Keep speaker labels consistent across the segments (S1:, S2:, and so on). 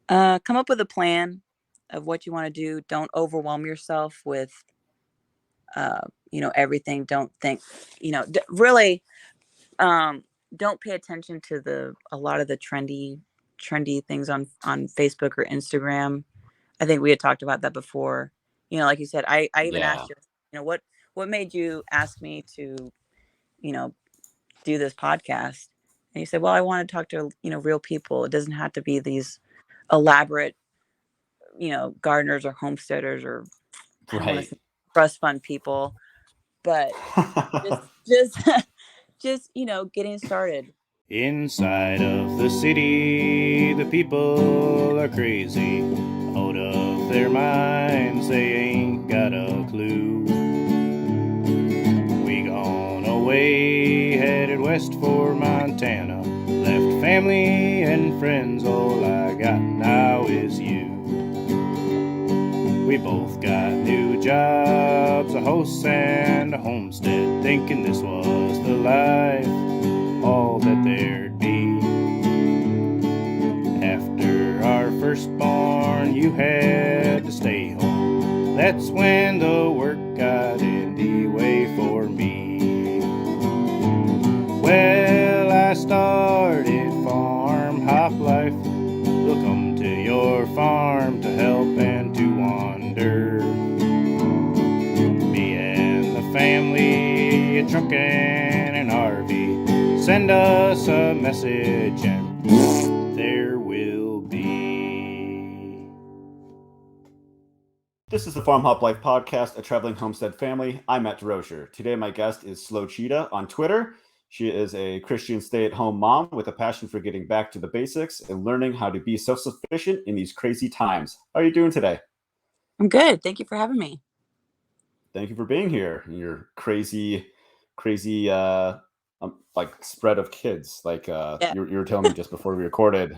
S1: Come up with a plan of what you want to do. Don't overwhelm yourself with, everything. Don't think, really, um, don't pay attention to a lot of the trendy things on Facebook or Instagram. I think we had talked about that before. Like you said, I even
S2: Yeah.
S1: asked you, what made you ask me to, you know, do this podcast? And you said, well, I want to talk to, real people. It doesn't have to be these elaborate, gardeners or homesteaders or I don't want to
S2: Right.
S1: say trust fund people, but just just, getting started.
S3: Inside of the city, the people are crazy, out of their minds, they ain't got a clue. We gone away, headed west for Montana, left family and friends, all I got now is you. We both got new jobs, a house and a homestead, thinking this was the life, all that there'd be. After our firstborn, you had to stay home. That's when the work got in the way for me. Well, I started FarmHopLife. We'll come to your farm to help and to wander. Me and the family, a truck and an RV. Send us a message and there will be.
S2: This is the Farm Hop Life podcast, a traveling homestead family. I'm Matt DeRocher. Today, my guest is Slow Cheetah on Twitter. She is a Christian stay-at-home mom with a passion for getting back to the basics and learning how to be self-sufficient in these crazy times. How are you doing today?
S1: I'm good. Thank you for having me.
S2: Thank you for being here. Your crazy, like spread of kids. Like
S1: Yeah.
S2: you were telling me just before we recorded,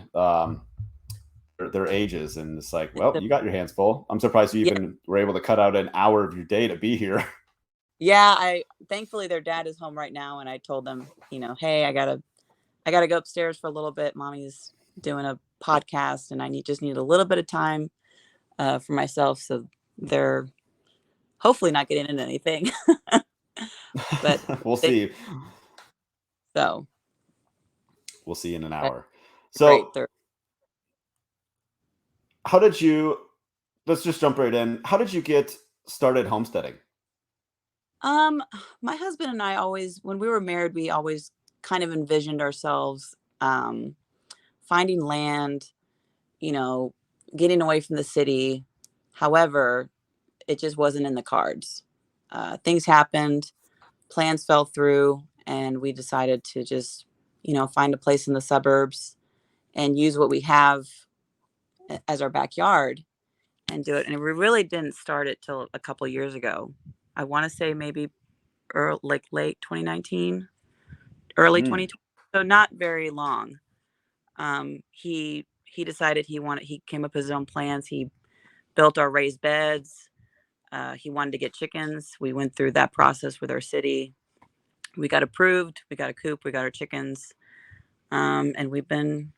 S2: their ages, and it's like, well, you got your hands full. I'm surprised you
S1: Yeah.
S2: even were able to cut out an hour of your day to be here.
S1: Yeah. Thankfully their dad is home right now, and I told them, hey, I gotta go upstairs for a little bit. Mommy's doing a podcast, and just need a little bit of time for myself. So they're hopefully not getting into anything, but
S2: We'll
S1: they
S2: see.
S1: so
S2: We'll see in an
S1: but
S2: hour.
S1: great.
S2: So, how did you? Let's just jump right in. How did you get started homesteading?
S1: Um, my husband and I always, when we were married, we always kind of envisioned ourselves finding land, you know, getting away from the city. However, it just wasn't in the cards. Things happened, plans fell through, and we decided to just, find a place in the suburbs and use what we have as our backyard and do it. And we really didn't start it till a couple years ago. I want to say maybe like late 2019, early
S2: Mm,
S1: 2020. So not very long. He decided he came up with his own plans. He built our raised beds. He wanted to get chickens. We went through that process with our city. We got approved. We got a coop. We got our chickens. And we've been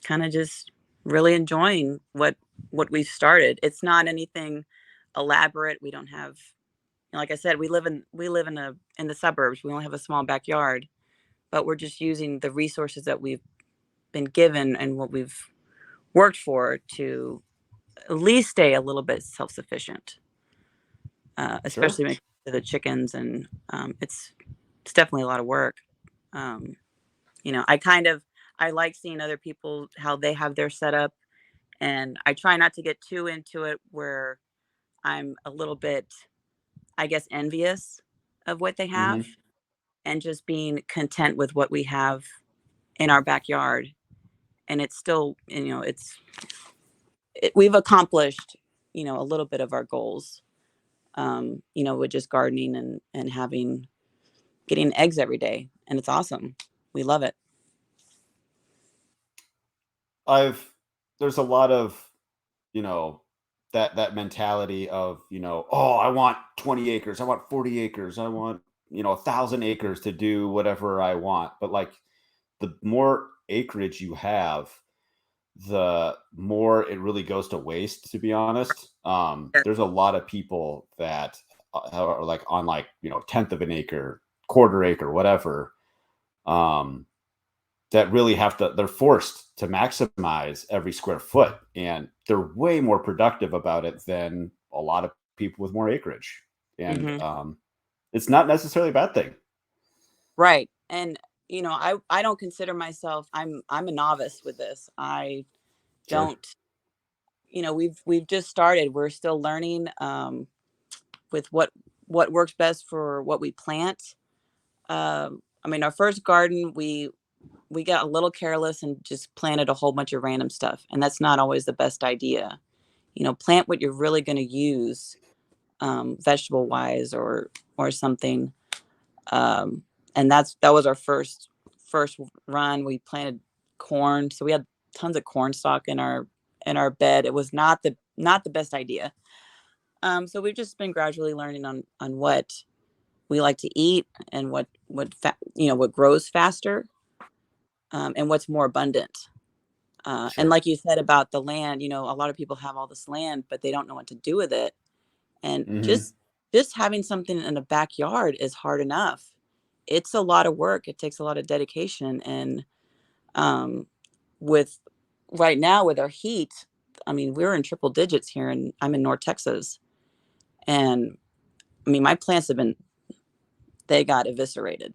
S1: kind of just really enjoying what we've started. It's not anything elaborate. We don't have, like I said, we live in the suburbs. We only have a small backyard, but we're just using the resources that we've been given and what we've worked for to at least stay a little bit self-sufficient,
S2: sure.
S1: especially when it comes to the chickens. And it's definitely a lot of work. Um, I like seeing other people how they have their setup, and I try not to get too into it where I'm a little bit, I guess, envious of what they have,
S2: Hmm.
S1: and just being content with what we have in our backyard. And it's still, we've accomplished, a little bit of our goals, with just gardening and getting eggs every day. And it's awesome. We love it.
S2: I've There's a lot of you know that mentality of oh, I want 20 acres, I want 40 acres, I want 1,000 acres to do whatever I want. But like the more acreage you have, the more it really goes to waste, to be honest.
S1: Yeah.
S2: There's a lot of people that are like on like, tenth of an acre, quarter acre, whatever, um, that really they're forced to maximize every square foot, and they're way more productive about it than a lot of people with more acreage. And
S1: Hmm.
S2: it's not necessarily a bad thing.
S1: Right. And I don't consider myself, I'm a novice with this. I
S2: Sure.
S1: don't, we've just started. We're still learning with what works best for what we plant. I mean, our first garden, we got a little careless and just planted a whole bunch of random stuff, and that's not always the best idea. Plant what you're really going to use, vegetable wise or something. Um, and that was our first run. We planted corn, so we had tons of corn stalk in our bed. It was not the best idea. So we've just been gradually learning on what we like to eat and what grows faster, and what's more abundant. And
S2: Sure.
S1: like you said about the land, a lot of people have all this land, but they don't know what to do with it. And
S2: Hmm.
S1: just having something in a backyard is hard enough. It's a lot of work. It takes a lot of dedication. And um, with right now with our heat, I mean, we're in triple digits here, and I'm in North Texas. And I mean, my plants they got eviscerated.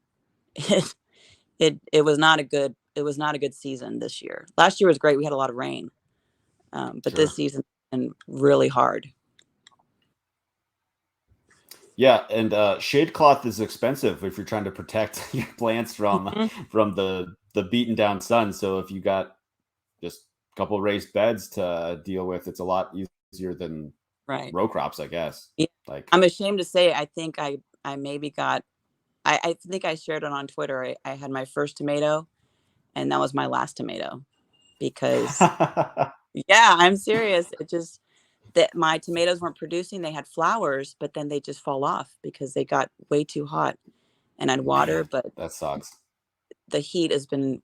S1: It was not a good season this year. Last year was great. We had a lot of rain, but this
S2: Sure.
S1: season has been really hard.
S2: Yeah, and shade cloth is expensive if you're trying to protect your plants from
S1: Mhm.
S2: the beaten down sun. So if you got just a couple raised beds to deal with, it's a lot easier than
S1: Right.
S2: row crops, I guess.
S1: Yeah.
S2: Like,
S1: I'm ashamed to say I think I maybe got I think I shared it on Twitter. I had my first tomato, and that was my last tomato because yeah, I'm serious. It just that my tomatoes weren't producing. They had flowers, but then they just fall off because they got way too hot. And I'd water,
S2: man,
S1: but
S2: that sucks.
S1: the heat has been,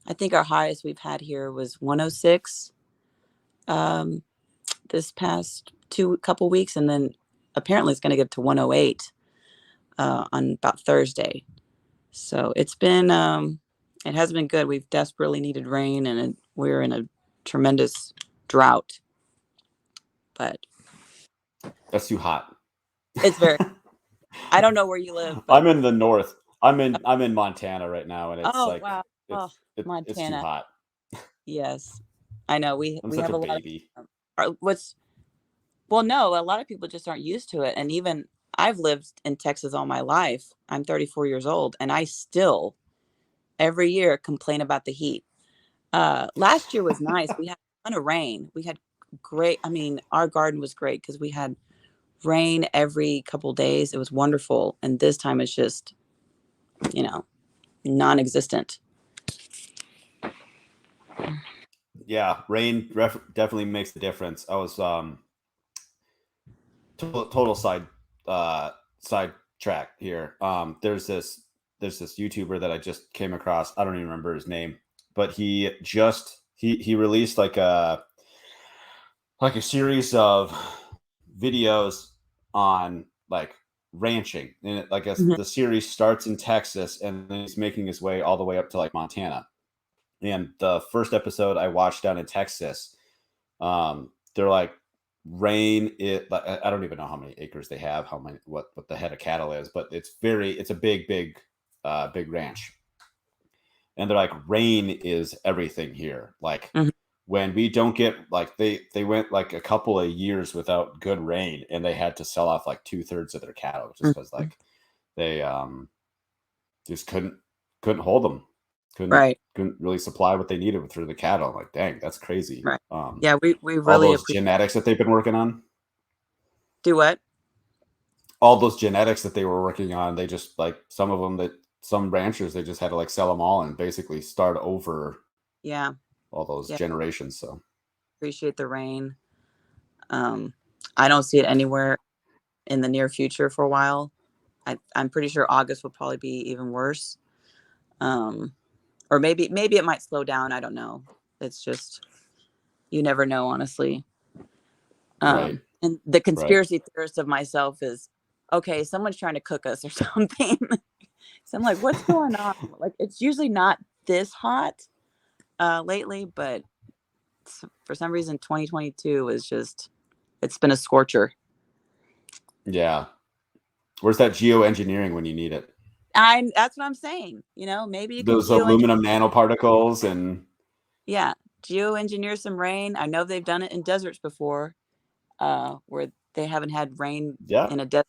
S1: I think our highest we've had here was 106 um, this past two couple weeks, and then apparently it's going to get to 108 on about Thursday. So it has been good. We've desperately needed rain, and we're in a tremendous drought. But
S2: That's too hot.
S1: it's very. I don't know where you live, but
S2: I'm in the north. I'm in Montana right now, and it's
S1: oh
S2: like
S1: wow, oh
S2: it's too
S1: Montana,
S2: hot.
S1: yes, I know. We
S2: I'm
S1: we
S2: such
S1: have
S2: a
S1: a lot of
S2: baby.
S1: what's well, no, a lot of people just aren't used to it, and even I've lived in Texas all my life. I'm 34 years old, and I still every year complain about the heat. Last year was nice. We had a ton of rain. We had great. I mean, our garden was great because we had rain every couple days. It was wonderful. And this time it's just, you know, non-existent.
S2: Yeah, rain definitely makes a difference. I was total side track here. There's this YouTuber that I just came across. I don't even remember his name, but he released like a series of videos on like ranching, and like
S1: Mhm.
S2: the series starts in Texas and then he's making his way all the way up to like Montana. And the first episode I watched down in Texas, they're like rain it like I don't even know how many acres they have, how many what the head of cattle is, but it's a big ranch. And they're like, rain is everything here. Like
S1: Mhm.
S2: when we don't get like they went like a couple of years without good rain, and they had to sell off like 2/3 of their cattle just because
S1: Mhm.
S2: like they just couldn't hold them, couldn't
S1: Right.
S2: couldn't really supply what they needed through the cattle. Like, dang, that's crazy.
S1: Right. Yeah, we
S2: All
S1: really
S2: those
S1: appreciate
S2: genetics that they've been working on,
S1: do what?
S2: all those genetics that they were working on, they just like some of them that some ranchers they just had to like sell them all and basically start over
S1: Yeah.
S2: all those
S1: Yeah.
S2: generations. So
S1: Appreciate the rain. Um, I don't see it anywhere in the near future for a while. I'm pretty sure August will probably be even worse. Um, or maybe it might slow down. I don't know. It's just You never know, honestly.
S2: Right.
S1: And the
S2: Right.
S1: conspiracy theorist of myself is, okay, someone's trying to cook us or something. So I'm like, what's going on? Like, it's usually not this hot lately, but for some reason, 2022 is just, it's been a scorcher.
S2: Yeah. Where's that geoengineering when you need it?
S1: That's what I'm saying. You know, maybe you could
S2: Those aluminum nanoparticles and
S1: yeah, geoengineer some rain. I know they've done it in deserts before, where they haven't had rain
S2: yeah.
S1: in a desert,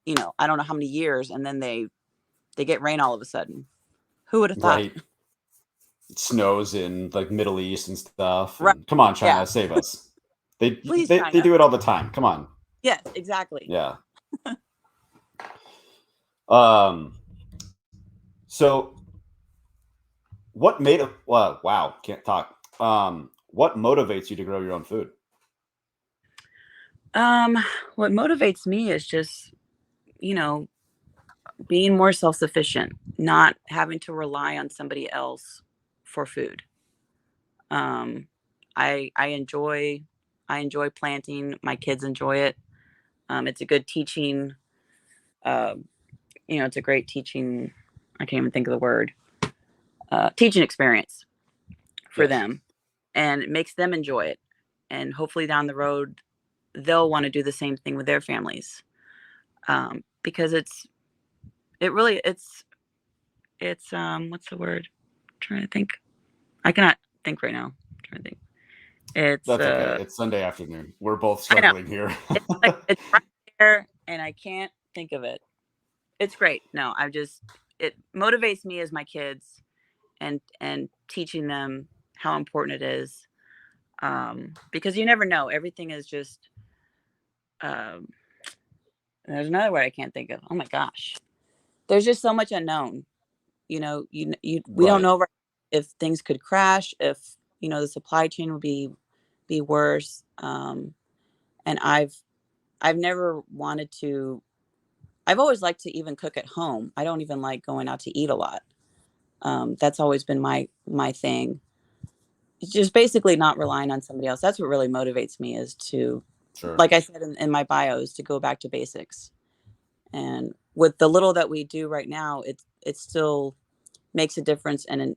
S1: you know, I don't know how many years, and then they get rain all of a sudden. Who would have thought?
S2: Right. It snows in like Middle East and stuff.
S1: Right.
S2: And come on,
S1: Yeah.
S2: China, save us. They
S1: Please,
S2: they, they
S1: China.
S2: do it all the time. Come on.
S1: Yes, exactly.
S2: Yeah. Um so what made it well, wow, can't talk. What motivates you to grow your own food?
S1: Um, what motivates me is just, you know, being more self-sufficient, not having to rely on somebody else for food. Um, I enjoy planting. My kids enjoy it. It's a good teaching. Uh, you know, it's a great teaching. I can't even think of the word. Teaching experience for
S2: Yes.
S1: them, and it makes them enjoy it. And hopefully down the road, they'll want to do the same thing with their families. Because it's what's the word? I'm trying to think. I cannot think right now. I'm trying to think. It's
S2: That's okay. It's Sunday afternoon. We're both
S1: I know.
S2: struggling here.
S1: It's like it's right there and I can't think of it. It's great. No, it motivates me as my kids and teaching them how important it is. Because you never know. Everything is just um there's another word I can't think of. Oh my gosh. There's just so much unknown. You know, we don't
S2: Right.
S1: know if things could crash, if the supply chain would be worse. And I've never wanted to. I've always liked to even cook at home. I don't even like going out to eat a lot. That's always been my thing. It's just basically not relying on somebody else. That's what really motivates me is to,
S2: Sure.
S1: like I said in my bio, is to go back to basics. And with the little that we do right now, it still makes a difference. And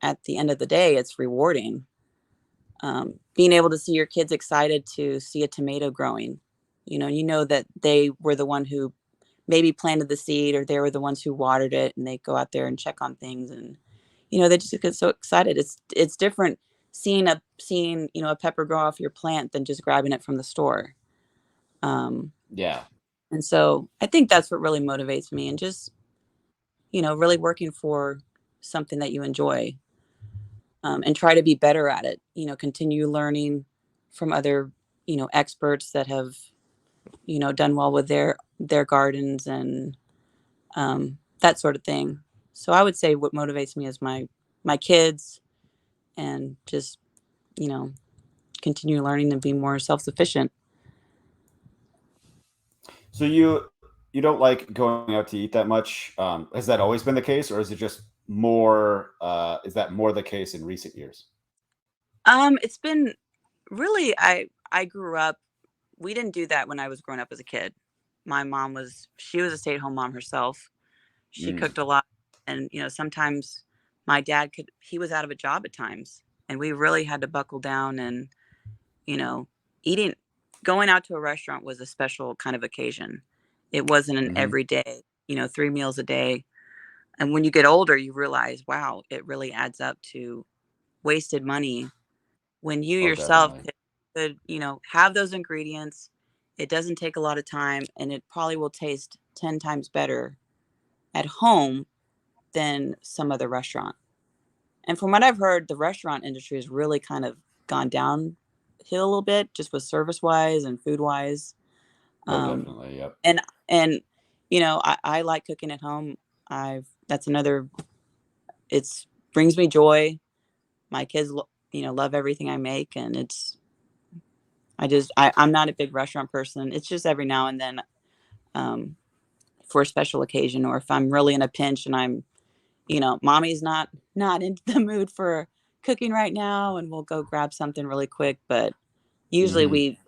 S1: at the end of the day, it's rewarding. Being able to see your kids excited to see a tomato growing, you know that they were the one who maybe planted the seed or they were the ones who watered it, and they go out there and check on things, and they just get so excited. It's different seeing a pepper grow off your plant than just grabbing it from the store. Um,
S2: Yeah.
S1: and so I think that's what really motivates me, and just really working for something that you enjoy, and try to be better at it. Continue learning from other experts that have done well with their gardens and that sort of thing. So I would say what motivates me is my kids, and just you know continue learning and be more self-sufficient.
S2: So you don't like going out to eat that much? Has that always been the case, or is it just more? Is that more the case in recent years?
S1: It's been really, I grew up, we didn't do that when I was growing up as a kid. My mom she was a stay-at-home mom herself. She
S2: Mm,
S1: cooked a lot, and sometimes my dad he was out of a job at times, and we really had to buckle down, and you know eating going out to a restaurant was a special kind of occasion. It wasn't an
S2: hmm.
S1: everyday, 3 meals a day. And when you get older, you realize, wow, it really adds up to wasted money when you
S2: Oh,
S1: yourself
S2: definitely.
S1: could have those ingredients. It doesn't take a lot of time, and it probably will taste 10 times better at home than some other restaurant. And from what I've heard, the restaurant industry has really kind of gone downhill a little bit, just with service wise and food wise.
S2: Oh,
S1: Um,
S2: definitely. Yep.
S1: and I like cooking at home. I've that's another. It's brings me joy. My kids, love everything I make, and I'm not a big restaurant person. It's just every now and then, um, for a special occasion, or if I'm really in a pinch and I'm, mommy's not in the mood for cooking right now, and we'll go grab something really quick. But usually we,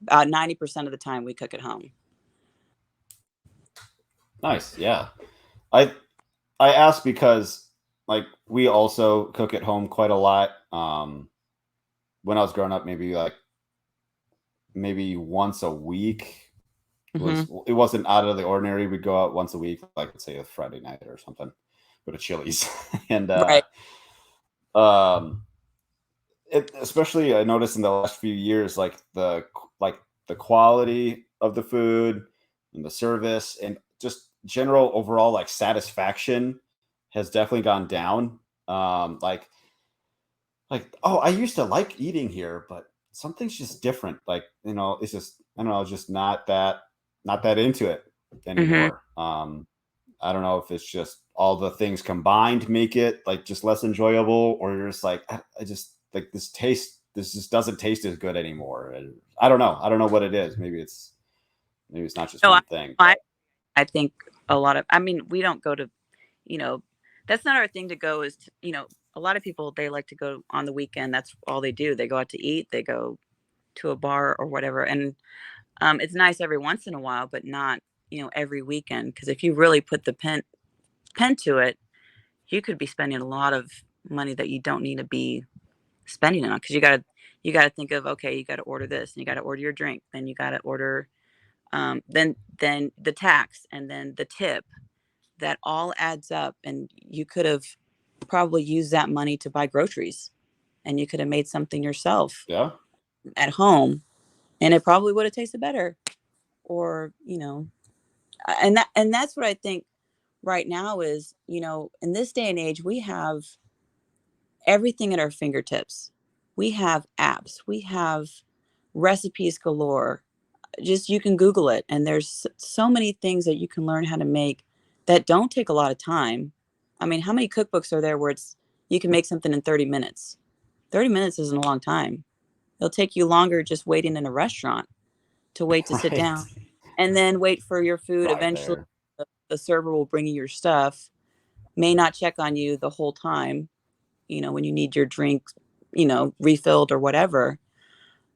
S1: about 90% of the time we cook at home.
S2: Nice. Yeah. I I asked because like we also cook at home quite a lot. When I was growing up, maybe once a week
S1: Hmm.
S2: it wasn't out of the ordinary. We'd go out once a week, like let's say a Friday night or something, go to Chili's, and
S1: Right.
S2: um, especially I noticed in the last few years, like the quality of the food and the service and just general overall like satisfaction has definitely gone down. Like oh, I used to like eating here, but something's just different. Like it's just I don't know, just not that into it
S1: Hmm.
S2: anymore. I don't know if it's just all the things combined make it like just less enjoyable, or you're just like I just like this just doesn't taste as good anymore. And I don't know. I don't know what it is. Maybe it's not just
S1: No,
S2: one thing,
S1: I,
S2: but
S1: I think I mean, we don't go to, you know, that's not our thing to go is, a lot of people, they like to go on the weekend. That's all they do. They go out to eat, they go to a bar or whatever. And it's nice every once in a while, but not, every weekend. Because if you really put the pen to it, you could be spending a lot of money that you don't need to be spending it on. Because you got to think of, okay, you got to order this, and you got to order your drink, then you got to order then the tax, and then the tip. That all adds up, and you could have probably used that money to buy groceries, and you could have made something yourself
S2: yeah,
S1: at home, and it probably would have tasted better. Or and that's what I think right now is, in this day and age, we have everything at our fingertips. We have apps, we have recipes galore. Just you can Google it, and there's so many things that you can learn how to make that don't take a lot of time. I mean, how many cookbooks are there where you can make something in 30 minutes? 30 minutes isn't a long time. It'll take you longer just waiting in a restaurant to wait to sit
S2: right,
S1: down and then wait for your food.
S2: right
S1: Eventually,
S2: there.
S1: the server will bring you your stuff, may not check on you the whole time, when you need your drink, refilled or whatever.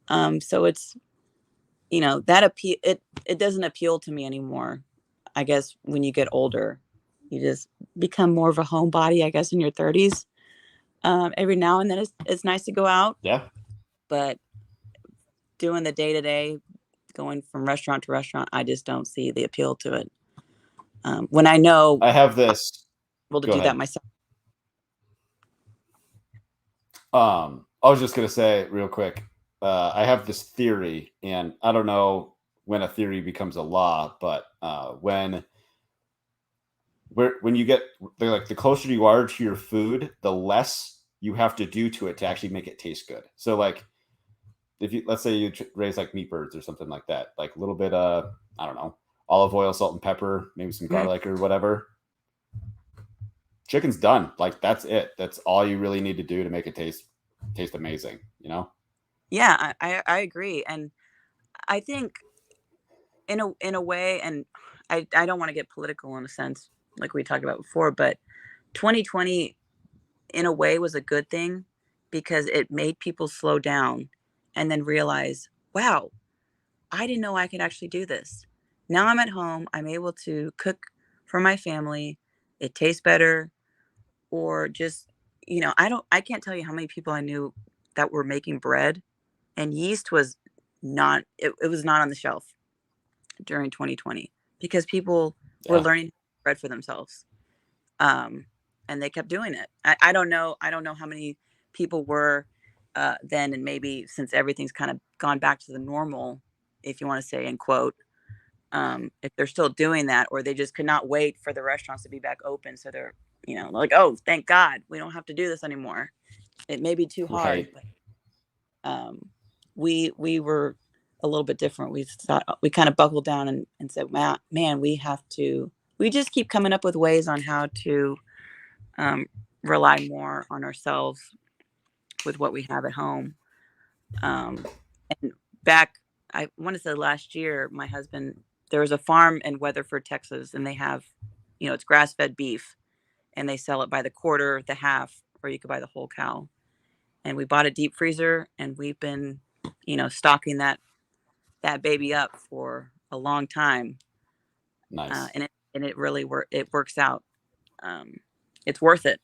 S1: So it's, that it doesn't appeal to me anymore. I guess when you get older, you just become more of a homebody, I guess, in your 30s. Every now and then it's nice to go out,
S2: Yeah,
S1: but doing the day to day, going from restaurant to restaurant, I just don't see the appeal to it. When I know
S2: I have this.
S1: I'm able to
S2: Go
S1: do that
S2: ahead.
S1: myself.
S2: I was just gonna say real quick. I have this theory, and I don't know when a theory becomes a law, but when you get the closer you are to your food, the less you have to do to it to actually make it taste good. So like if you let's say you raise like meat birds or something like that, like a little bit I don't know, olive oil, salt and pepper, maybe some
S1: Mhm.
S2: garlic or whatever. Chicken's done. Like that's it. That's all you really need to do to make it taste amazing, you know?
S1: Yeah, I agree, and I think in a way, and I don't want to get political in a sense like we talked about before, but 2020 in a way was a good thing because it made people slow down and then realize, wow, I didn't know I could actually do this. Now I'm at home, I'm able to cook for my family. It tastes better. Or just, I can't tell you how many people I knew that were making bread, and yeast was it was not on the shelf during 2020 because people were
S2: Yeah.
S1: learning bread for themselves. um, and they kept doing it. I don't know how many people were then, and maybe since everything's kind of gone back to the normal, if you want to say in quote, if they're still doing that, or they just could not wait for the restaurants to be back open, so they're like, oh, thank God, we don't have to do this anymore. It may be too hard,
S2: Right.
S1: but we were a little bit different. We thought we kind of buckled down and said, man, we just keep coming up with ways on how to um, rely more on ourselves with what we have at home. Um, and back, I want to say last year, my husband, there was a farm in Weatherford, Texas, and they have, it's grass fed beef, and they sell it by the quarter, the half. or you could buy the whole cow. And we bought a deep freezer, and we've been, stocking that baby up for a long time.
S2: Nice.
S1: And it really works out. It's worth it.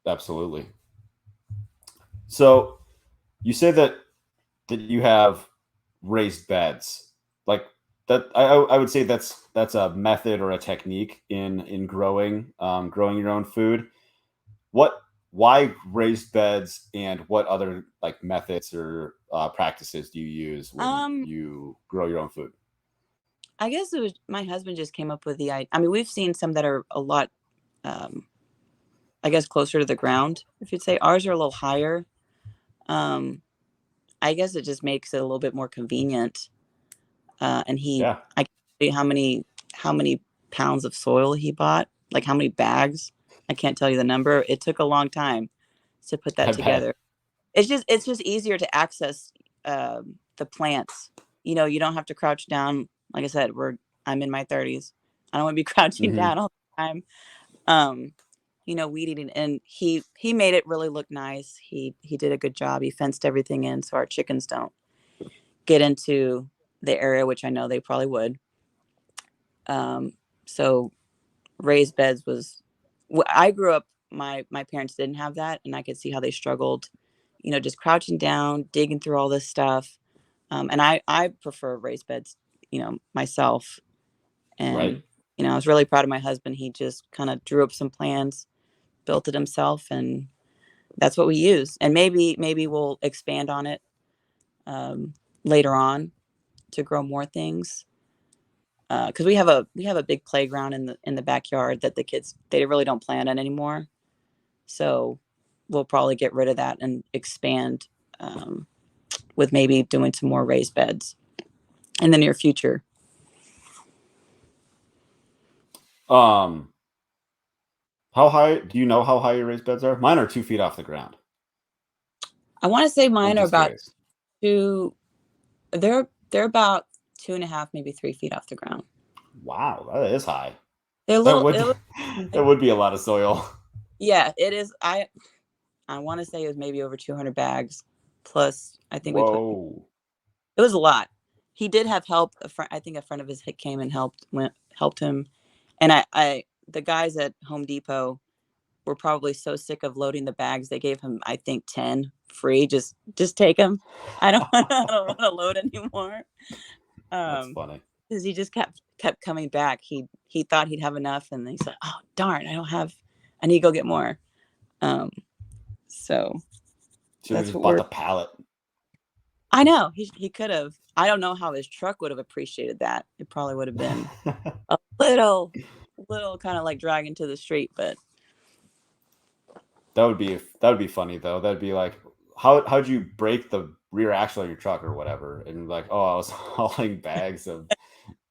S2: Absolutely. So you say that you have raised beds, like that. I would say that's a method or a technique in growing your own food. Why raised beds, and what other like methods or practices do you use when
S1: Um,
S2: you grow your own food?
S1: I guess it was my husband just came up with the idea. I mean, we've seen some that are a lot, um, I guess, closer to the ground. If you'd say ours are a little higher. Um, I guess it just makes it a little bit more convenient. And
S2: Yeah,
S1: I can't tell you how many pounds of soil he bought, like how many bags. I can't tell you the number. It took a long time to put that
S2: I bet.
S1: together. It's just easier to access the plants. You don't have to crouch down. Like I said, I'm in my 30s. I don't want to be crouching
S2: Hmm.
S1: down all the time. Um, weed eating, and he made it really look nice. He did a good job. He fenced everything in so our chickens don't get into the area, which I know they probably would. So raised beds was. I grew up. My parents didn't have that, and I could see how they struggled. Just crouching down, digging through all this stuff. And I prefer raised beds, myself.
S2: Right.
S1: And I was really proud of my husband. He just kind of drew up some plans, built it himself, and that's what we use. And maybe we'll expand on it later on to grow more things. Because we have a big playground in the backyard that the kids they really don't play on it anymore. So we'll probably get rid of that and expand with maybe doing some more raised beds in the near future.
S2: Um, how high do you know how high your raised beds are? Mine are 2 feet off the ground.
S1: I want to say
S2: I'm
S1: mine are
S2: just
S1: about
S2: curious.
S1: two. They're about 2.5, maybe 3 feet off the ground.
S2: Wow, that is high.
S1: They're a
S2: That
S1: little.
S2: would
S1: It was,
S2: that would be a lot of soil.
S1: yeah, it is. I want to say it was maybe over 200 bags. Plus, I think we put.
S2: Whoa.
S1: It was a lot. He did have help. I think a friend of his came and helped him, and the guys at Home Depot were probably so sick of loading the bags they gave him, I think, 10 free. Just take them. I don't I don't want to load anymore.
S2: That's
S1: Um,
S2: funny.
S1: because he just kept coming back. He thought he'd have enough, and then he said, "Oh darn, I don't have. I need to go get more." Um, so
S2: Should have
S1: that's
S2: just
S1: what
S2: bought
S1: we're.
S2: the pallet.
S1: I know he could have. I don't know how his truck would have appreciated that. It probably would have been a little kind of like dragging to the street, but
S2: That would be funny though. That'd be like, how'd you break the rear axle of your truck or whatever? And like, oh, I was hauling bags of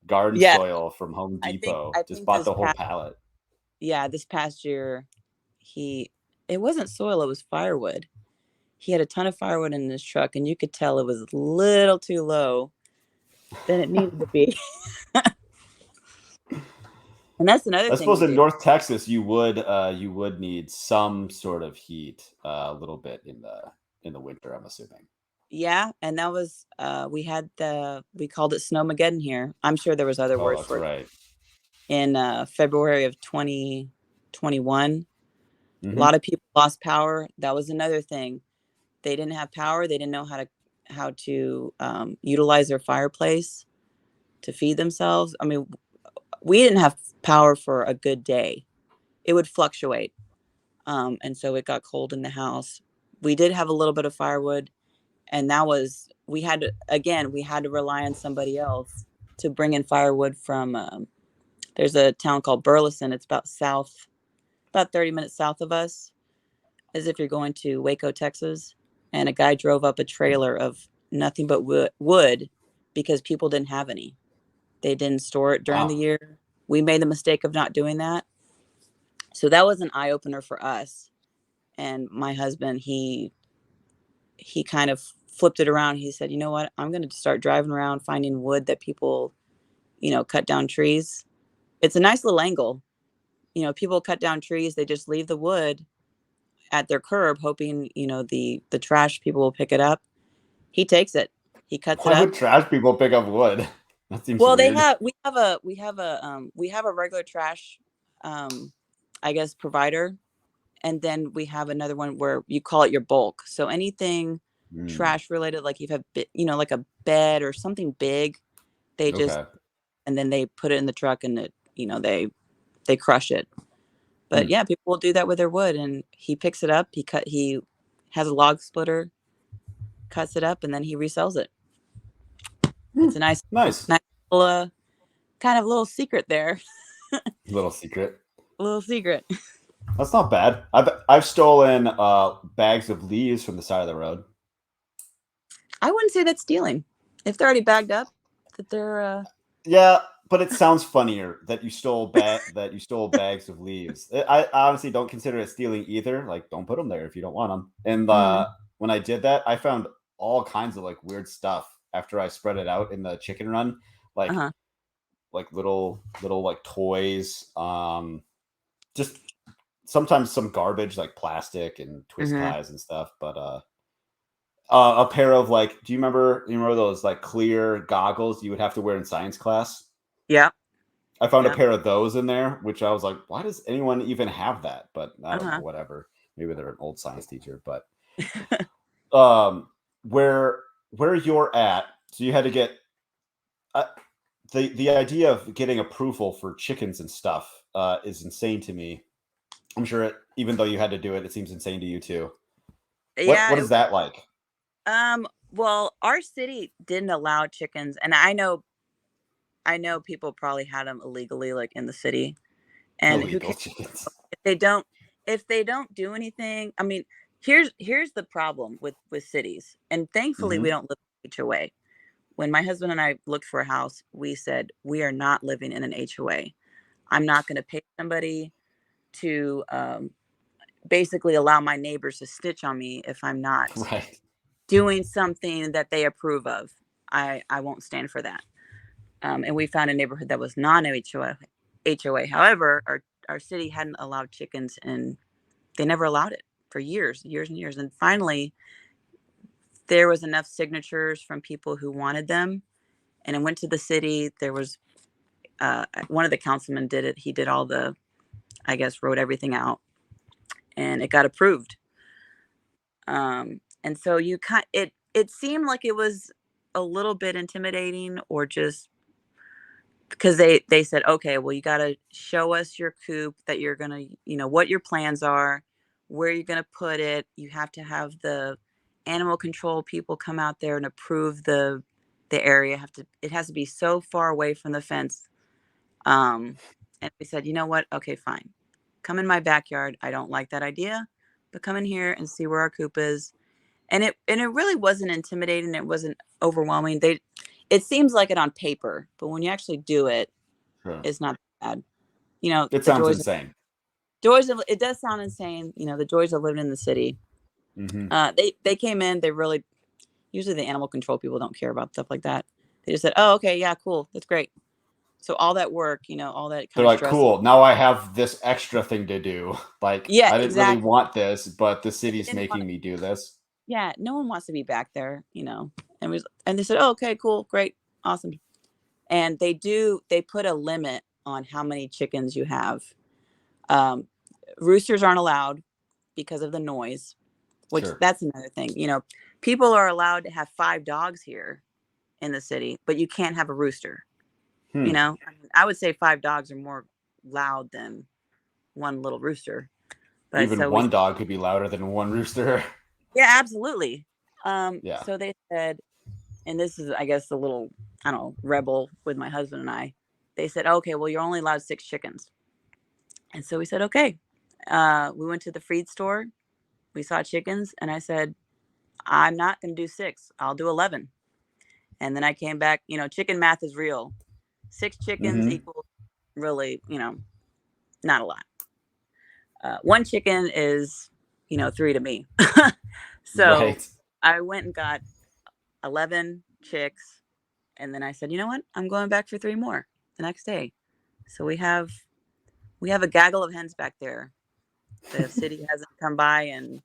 S2: garden
S1: yeah,
S2: soil from Home
S1: I think
S2: Depot.
S1: I
S2: Just
S1: think
S2: bought
S1: this
S2: the whole
S1: past
S2: pallet.
S1: yeah, this past year he it wasn't soil, it was firewood. He had a ton of firewood in his truck, and you could tell it was a little too low than it needed to be. And that's another
S2: I
S1: thing
S2: suppose
S1: we
S2: in
S1: do.
S2: North Texas you would need some sort of heat a little bit in the winter, I'm assuming.
S1: Yeah, and that was we called it Snowmageddon here. I'm sure there was other
S2: Oh,
S1: words
S2: that's
S1: for it.
S2: right.
S1: In February of 2021, a lot
S2: Hmm.
S1: of people lost power. That was another thing. They didn't have power. They didn't know how to utilize their fireplace to feed themselves. I mean, we didn't have power for a good day. It would fluctuate, and so it got cold in the house. We did have a little bit of firewood, and that was we had to rely on somebody else to bring in firewood from. There's a town called Burleson. It's about 30 minutes south of us, as if you're going to Waco, Texas. And a guy drove up a trailer of nothing but wood because people didn't have any. They didn't store it during the
S2: Wow.
S1: year. We made the mistake of not doing that. So that was an eye opener for us. And my husband, he kind of flipped it around. He said, "You know what? I'm going to start driving around finding wood that people, cut down trees. It's a nice little angle. people cut down trees, they just leave the wood at their curb, hoping, the trash people will pick it up. He takes it. He cuts it
S2: Why
S1: up.
S2: would trash people pick up wood? That seems
S1: Well,
S2: weird.
S1: we have a regular trash, I guess, provider, and then we have another one where you call it your bulk. So anything trash related, like you have, like a bed or something big, they just,
S2: Okay.
S1: and then they put it in the truck, and they crush it. But yeah, people will do that with their wood, and he picks it up. He has a log splitter, cuts it up, and then he resells it. It's a nice
S2: Nice.
S1: little, kind of little secret there.
S2: Little secret.
S1: A little secret.
S2: That's not bad. I've stolen bags of leaves from the side of the road.
S1: I wouldn't say that's stealing. If they're already bagged up, that they're
S2: Yeah, but it sounds funnier that you stole bags of leaves. I honestly don't consider it stealing either. Like, don't put them there if you don't want them. And when I did that, I found all kinds of like weird stuff after I spread it out in the chicken run, like like little like toys, just sometimes some garbage like plastic and twist ties and stuff. But a pair of like, do you remember those like clear goggles you would have to wear in science class?
S1: Yeah.
S2: I found a pair of those in there, which I was like, why does anyone even have that? But I don't know, whatever. Maybe they're an old science teacher. But where you're at, so you had to get the idea of getting approval for chickens and stuff is insane to me. I'm sure even though you had to do it, it seems insane to you too.
S1: Yeah.
S2: What is that like?
S1: Well, our city didn't allow chickens, and I know people probably had them illegally, like in the city. And
S2: Illegal chickens.
S1: If they don't do anything, I mean, here's the problem with cities, and thankfully we don't live in an HOA. When my husband and I looked for a house, we said we are not living in an HOA. I'm not going to pay somebody to basically allow my neighbors to snitch on me if I'm not doing something that they approve of. I won't stand for that. And we found a neighborhood that was non-HOA. However, our city hadn't allowed chickens, and they never allowed it for years and years. And finally, there was enough signatures from people who wanted them, and it went to the city. There was one of the councilmen did it. He did all the, I guess, wrote everything out, and it got approved. And so it seemed like it was a little bit intimidating, or just because they said, okay, well, you got to show us your coop that you're going to, what your plans are, where you're going to put it. You have to have the animal control people come out there and approve the area. It has to be so far away from the fence. And we said, you know what? Okay, fine. Come in my backyard. I don't like that idea, but come in here and see where our coop is. And it really wasn't intimidating. It wasn't overwhelming. It seems like it on paper, but when you actually do it, it's not bad.
S2: It sounds insane.
S1: It does sound insane. The joys of living in the city. They came in. They really, usually the animal control people don't care about stuff like that. They just said, oh, okay, yeah, cool, that's great. So all that work, all that
S2: they're like, cool, now I have this extra thing to do. Like,
S1: yeah,
S2: I didn't really want this, but the city's making me do this.
S1: Yeah, no one wants to be back there, and they said, oh, okay, cool, great, awesome. And they put a limit on how many chickens you have. Roosters aren't allowed because of the noise, which that's another thing. People are allowed to have 5 dogs here in the city, but you can't have a rooster. I would say 5 dogs are more loud than one little rooster. But
S2: even one dog could be louder than one rooster.
S1: Yeah, absolutely. So they said, and this is, I guess, a little, I don't know, rebel with my husband and I. They said, okay, well, you're only allowed 6 chickens. And so we said, okay. We went to the feed store. We saw chickens, and I said, I'm not going to do 6. I'll do 11. And then I came back. Chicken math is real. 6 chickens equals really, not a lot. 1 chicken is, 3 to me. So I went and got 11 chicks. And then I said, you know what? I'm going back for 3 more the next day. So we have we have a gaggle of hens back there. The city hasn't come by and,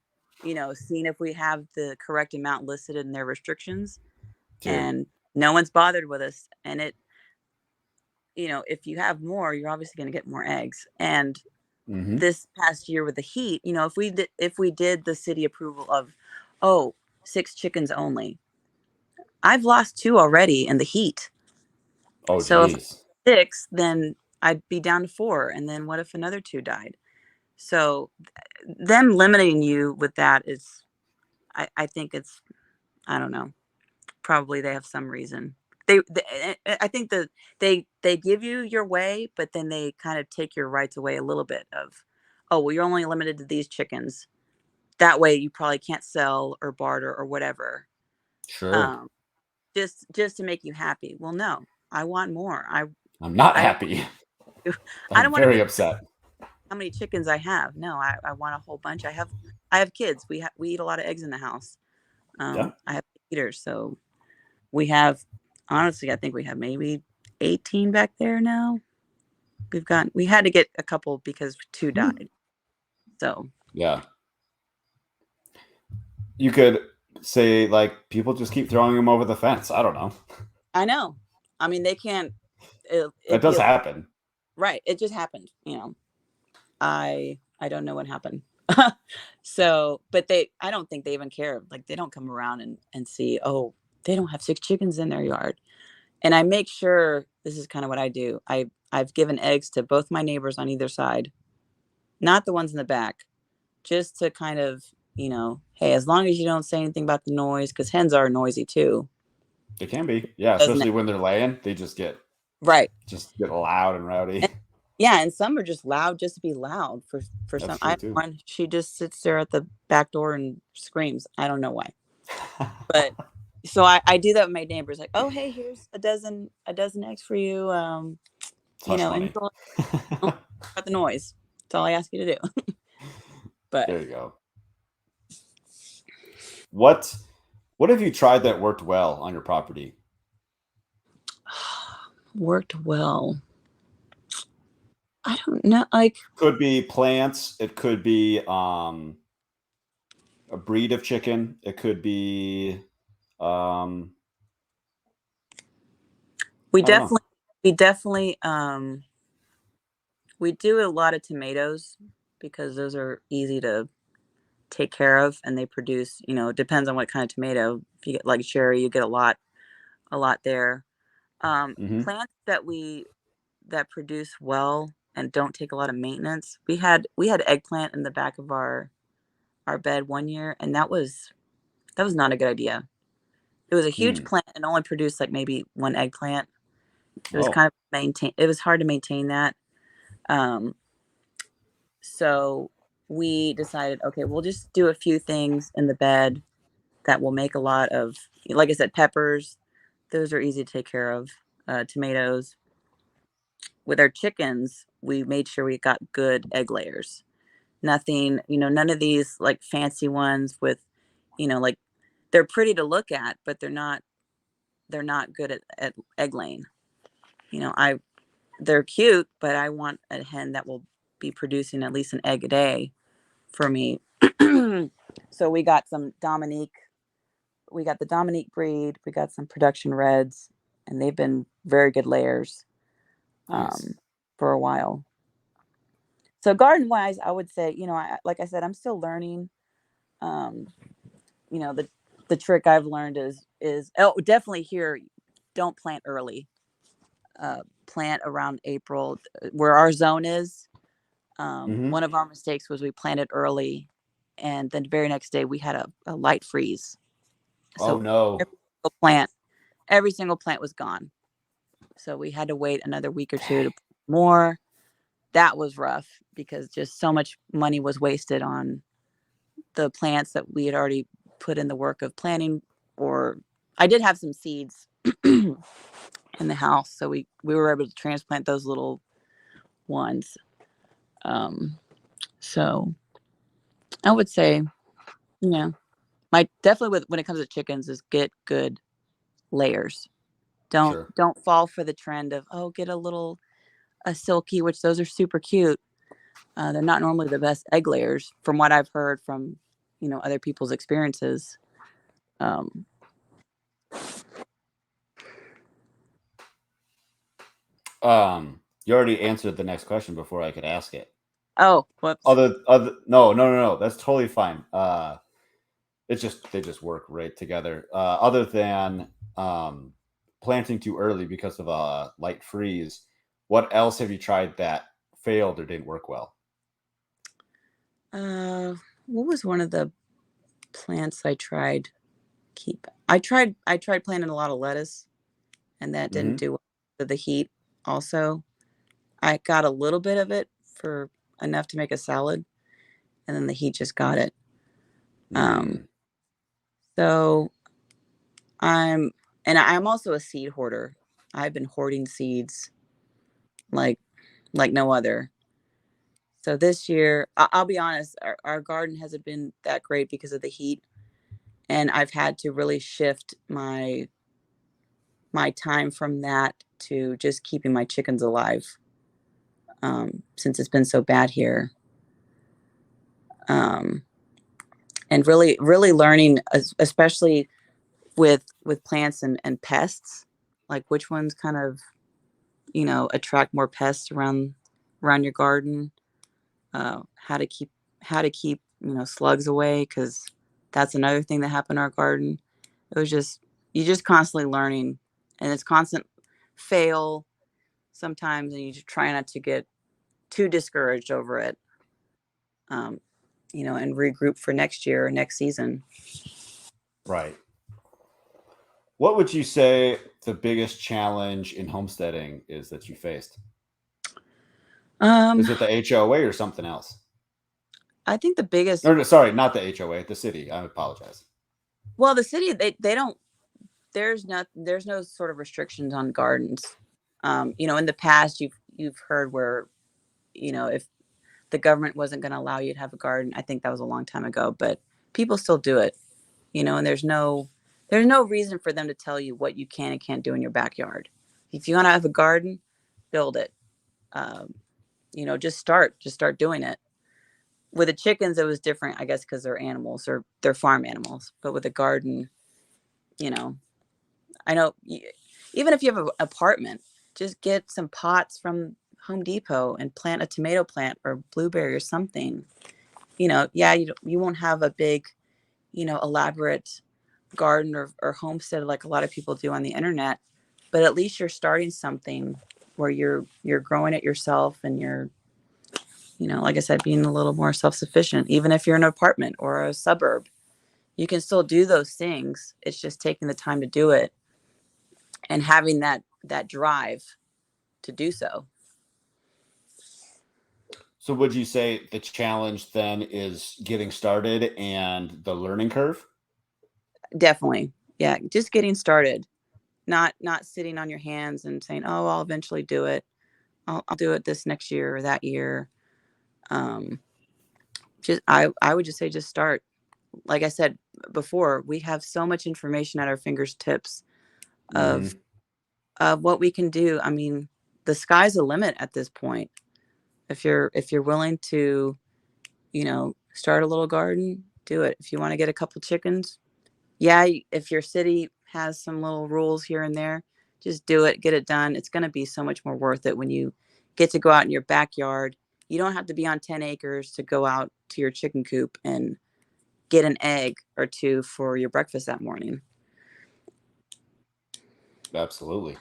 S1: seen if we have the correct amount listed in their restrictions,
S2: Sure.
S1: and no one's bothered with us. And if you have more, you're obviously going to get more eggs. And
S2: Mm-hmm.
S1: this past year with the heat, if we did the city approval of, oh, 6 chickens only, I've lost 2 already in the heat.
S2: Oh,
S1: So if
S2: geez.
S1: 6, then I'd be down to 4. And then what if another 2 died? So them limiting you with that is, I think it's, I don't know, probably they have some reason. I think that they give you your way, but then they kind of take your rights away a little bit of, oh, well, you're only limited to these chickens. That way you probably can't sell or barter or whatever.
S2: Sure.
S1: Um, just to make you happy. Well, no, I want more.
S2: I'm not
S1: I don't
S2: happy.
S1: I
S2: I'm
S1: don't want to
S2: very
S1: be
S2: upset.
S1: how many chickens I have. No, I want a whole bunch. I have kids. We eat a lot of eggs in the house.
S2: Yeah.
S1: I have eaters, so we have, honestly, I think we have maybe 18 back there now. We had to get a couple because 2 died. So
S2: Yeah. You could say like people just keep throwing them over the fence. I don't know.
S1: I know. I mean, they can't.
S2: That
S1: It'd be
S2: does happen.
S1: right. It just happened. I don't know what happened. So, but I don't think they even care. Like, they don't come around and see, oh, they don't have 6 chickens in their yard. And I make sure, this is kind of what I do. I've given eggs to both my neighbors on either side, not the ones in the back, just to kind of, hey, as long as you don't say anything about the noise, because hens are noisy too.
S2: They can be. Yeah,
S1: Doesn't it?
S2: especially when they're laying, they just get
S1: Right.
S2: loud and rowdy.
S1: And, yeah, and some are just loud just to be loud for
S2: That's
S1: some.
S2: true
S1: I
S2: too.
S1: one, she just sits there at the back door and screams. I don't know why. But so I do that with my neighbors, like, oh, hey, here's a dozen eggs for you.
S2: It's hush money.
S1: Enjoy. Don't worry about the noise. That's all I ask you to do. But
S2: There you go. What have you tried that worked well on your property?
S1: worked well. I don't know. Like,
S2: Could be plants. It could be a breed of chicken. It could be um
S1: we
S2: I don't know.
S1: definitely, we definitely, we do a lot of tomatoes because those are easy to take care of, and they produce, it depends on what kind of tomato. If you get like cherry, you get a lot there.
S2: Mm-hmm.
S1: Plants that produce well and don't take a lot of maintenance. We had eggplant in the back of our bed one year, and that was not a good idea. It was a huge
S2: Mm.
S1: plant and only produced like maybe one eggplant. It was
S2: Oh.
S1: it was hard to maintain that. Um, so we decided, okay, we'll just do a few things in the bed that will make a lot of, like I said, peppers. Those are easy to take care of. Tomatoes. With our chickens, we made sure we got good egg layers. Nothing, none of these like fancy ones with, like, they're pretty to look at, but they're not good at egg laying. I They're cute, but I want a hen that will be producing at least an egg a day for me. So we got the Dominique breed, we got some production reds, and they've been very good layers
S2: Nice.
S1: for a while. So garden wise, I would say, like I said, I'm still learning. Um, the trick I've learned is definitely here, don't plant early. Plant around April, where our zone is.
S2: Mm-hmm.
S1: One of our mistakes was we planted early, and then the very next day we had a light freeze.
S2: Oh
S1: So
S2: no.
S1: every single plant was gone. So we had to wait another week or two to plant more. That was rough because just so much money was wasted on the plants that we had already put in the work of planting. Or I did have some seeds in the house, so we were able to transplant those little ones. So I would say, yeah, my definitely when it comes to chickens is get good layers. Don't
S2: Sure.
S1: don't fall for the trend of, oh, get a little a silky, which those are super cute. They're not normally the best egg layers, from what I've heard from other people's experiences. Um,
S2: You already answered the next question before I could ask it.
S1: oh, whoops.
S2: No, that's totally fine. It's just they just work right together. Other than planting too early because of a light freeze, what else have you tried that failed or didn't work well?
S1: What was one of the plants I tried? I tried planting a lot of lettuce, and that didn't
S2: Mm-hmm.
S1: do well with the heat. Also, I got a little bit of it for enough to make a salad, and then the heat just got it. Um,
S2: Mm,
S1: so I'm and I'm also a seed hoarder. I've been hoarding seeds like no other. So this year, I'll be honest, our garden hasn't been that great because of the heat, and I've had to really shift my time from that to just keeping my chickens alive, since it's been so bad here. Um, and really learning, especially with plants and pests, like which ones kind of attract more pests around your garden. How to keep slugs away, because that's another thing that happened in our garden. It was just you just constantly learning, and it's constant fail sometimes, and you just try not to get too discouraged over it. um, and regroup for next year or next season.
S2: right. What would you say the biggest challenge in homesteading is that you faced?
S1: um,
S2: Is it the HOA or something else?
S1: I think the biggest
S2: Or no, sorry, not the HOA, the city. I apologize.
S1: well, the city, they don't there's no sort of restrictions on gardens. In the past, you've heard where, if the government wasn't going to allow you to have a garden. I think that was a long time ago, but people still do it. And there's no reason for them to tell you what you can and can't do in your backyard. If you want to have a garden, build it. um, just start doing it. With the chickens, it was different, I guess, because they're animals, or they're farm animals. But with a garden, you know I know, even if you have an apartment, just get some pots from Home Depot and plant a tomato plant or blueberry or something. Yeah, you won't have a big, elaborate garden or homestead like a lot of people do on the internet, but at least you're starting something where you're growing it yourself, and you're, like I said, being a little more self-sufficient. Even if you're in an apartment or a suburb, you can still do those things. It's just taking the time to do it and having that drive to do so.
S2: So would you say the challenge then is getting started and the learning curve?
S1: Definitely. Yeah, just getting started. Not sitting on your hands and saying, "Oh, I'll eventually do it. I'll do it this next year or that year." Um, I would just say just start. Like I said before, we have so much information at our fingertips of
S2: Mm-hmm.
S1: what we can do. I mean, the sky's the limit at this point. If you're willing to, start a little garden, do it. If you want to get a couple chickens, yeah, if your city has some little rules here and there, just do it, get it done. It's going to be so much more worth it when you get to go out in your backyard. You don't have to be on 10 acres to go out to your chicken coop and get an egg or two for your breakfast that morning.
S2: Absolutely.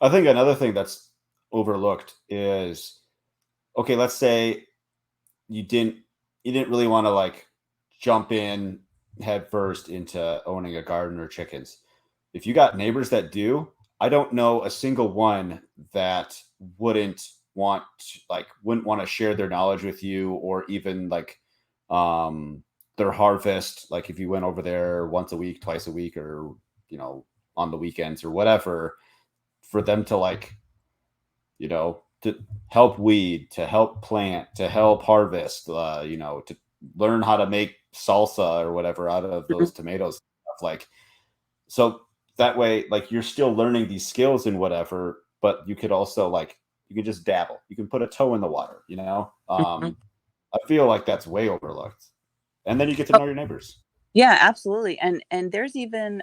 S2: I think another thing that's overlooked is, okay, let's say you didn't you didn't really want to like jump in head first into owning a garden or chickens. If you got neighbors that do, I don't know a single one that wouldn't wouldn't want to share their knowledge with you, or even like um their harvest, like if you went over there once a week, twice a week, or on the weekends or whatever, for them to to help weed, to help plant, to help harvest, to learn how to make salsa or whatever out of
S1: Mhm.
S2: those tomatoes. Stuff. Like, so that way, like you're still learning these skills and whatever, but you could also like You can just dabble. You can put a toe in the water, you know?
S1: Mhm.
S2: I feel like that's way overlooked. And then you get to know your neighbors.
S1: Yeah, absolutely. And there's even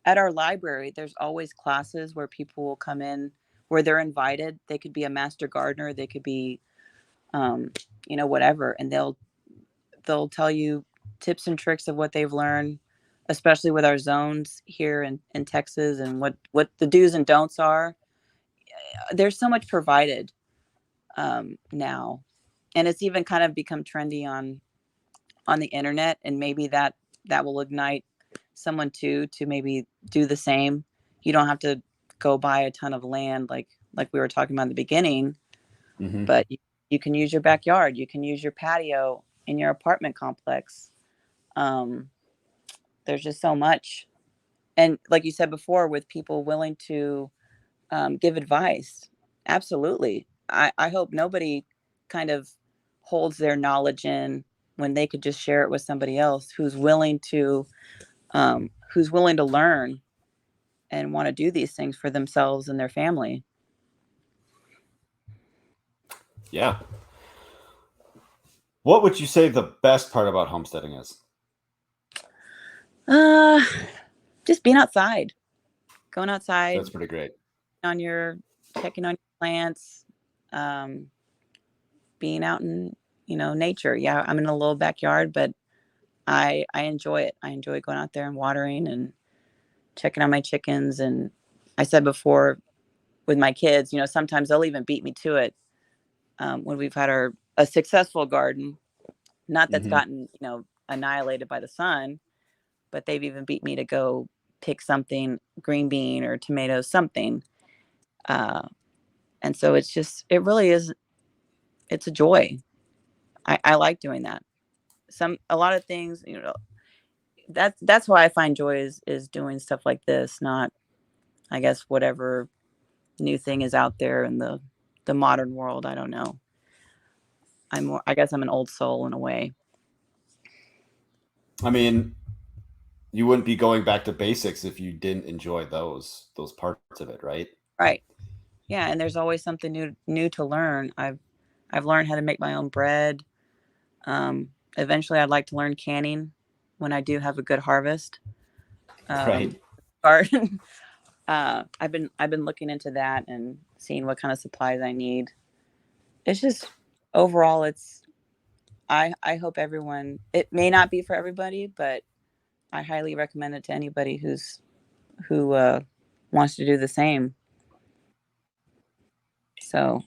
S1: at our library, there's always classes where people will come in where they're invited. They could be a master gardener, they could be um, whatever, and they'll tell you tips and tricks of what they've learned, especially with our zones here in Texas and what the do's and don'ts are. There's so much provided now. And it's even kind of become trendy on the internet, and maybe that will ignite someone to maybe do the same. You don't have to go buy a ton of land like we were talking about in the beginning,
S2: Mm-hmm.
S1: but you can use your backyard, you can use your patio in your apartment complex. um, there's just so much, and like you said before, with people willing to give advice, absolutely. I hope nobody kind of holds their knowledge in when they could just share it with somebody else who's willing to learn and want to do these things for themselves and their family.
S2: Yeah. What would you say the best part about homesteading is?
S1: Uh, just being outside, going
S2: That's
S1: outside
S2: pretty great.
S1: on your checking on your plants, um, being out in nature. Yeah, I'm in a little backyard, but I enjoy it. I enjoy going out there and watering and checking on my chickens. And I said before, with my kids, sometimes they'll even beat me to it when we've had a successful garden, not that's
S2: Mm-hmm.
S1: gotten annihilated by the sun, but they've even beat me to go pick something, green bean or tomatoes, something. Uh, and so it really is, it's a joy. I like doing that. A lot of things, that's why I find joy is doing stuff like this, not, I guess, whatever new thing is out there in the modern world. I don't know. I guess I'm an old soul in a way.
S2: I mean, you wouldn't be going back to basics if you didn't enjoy those parts of it, right?
S1: Right. Yeah, and there's always something new to learn. I've learned how to make my own bread. Eventually I'd like to learn canning when I do have a good harvest.
S2: Right.
S1: Um, garden. I've been looking into that and seeing what kind of supplies I need. It's just overall, I hope everyone. It may not be for everybody, but I highly recommend it to anybody who wants to do the same. So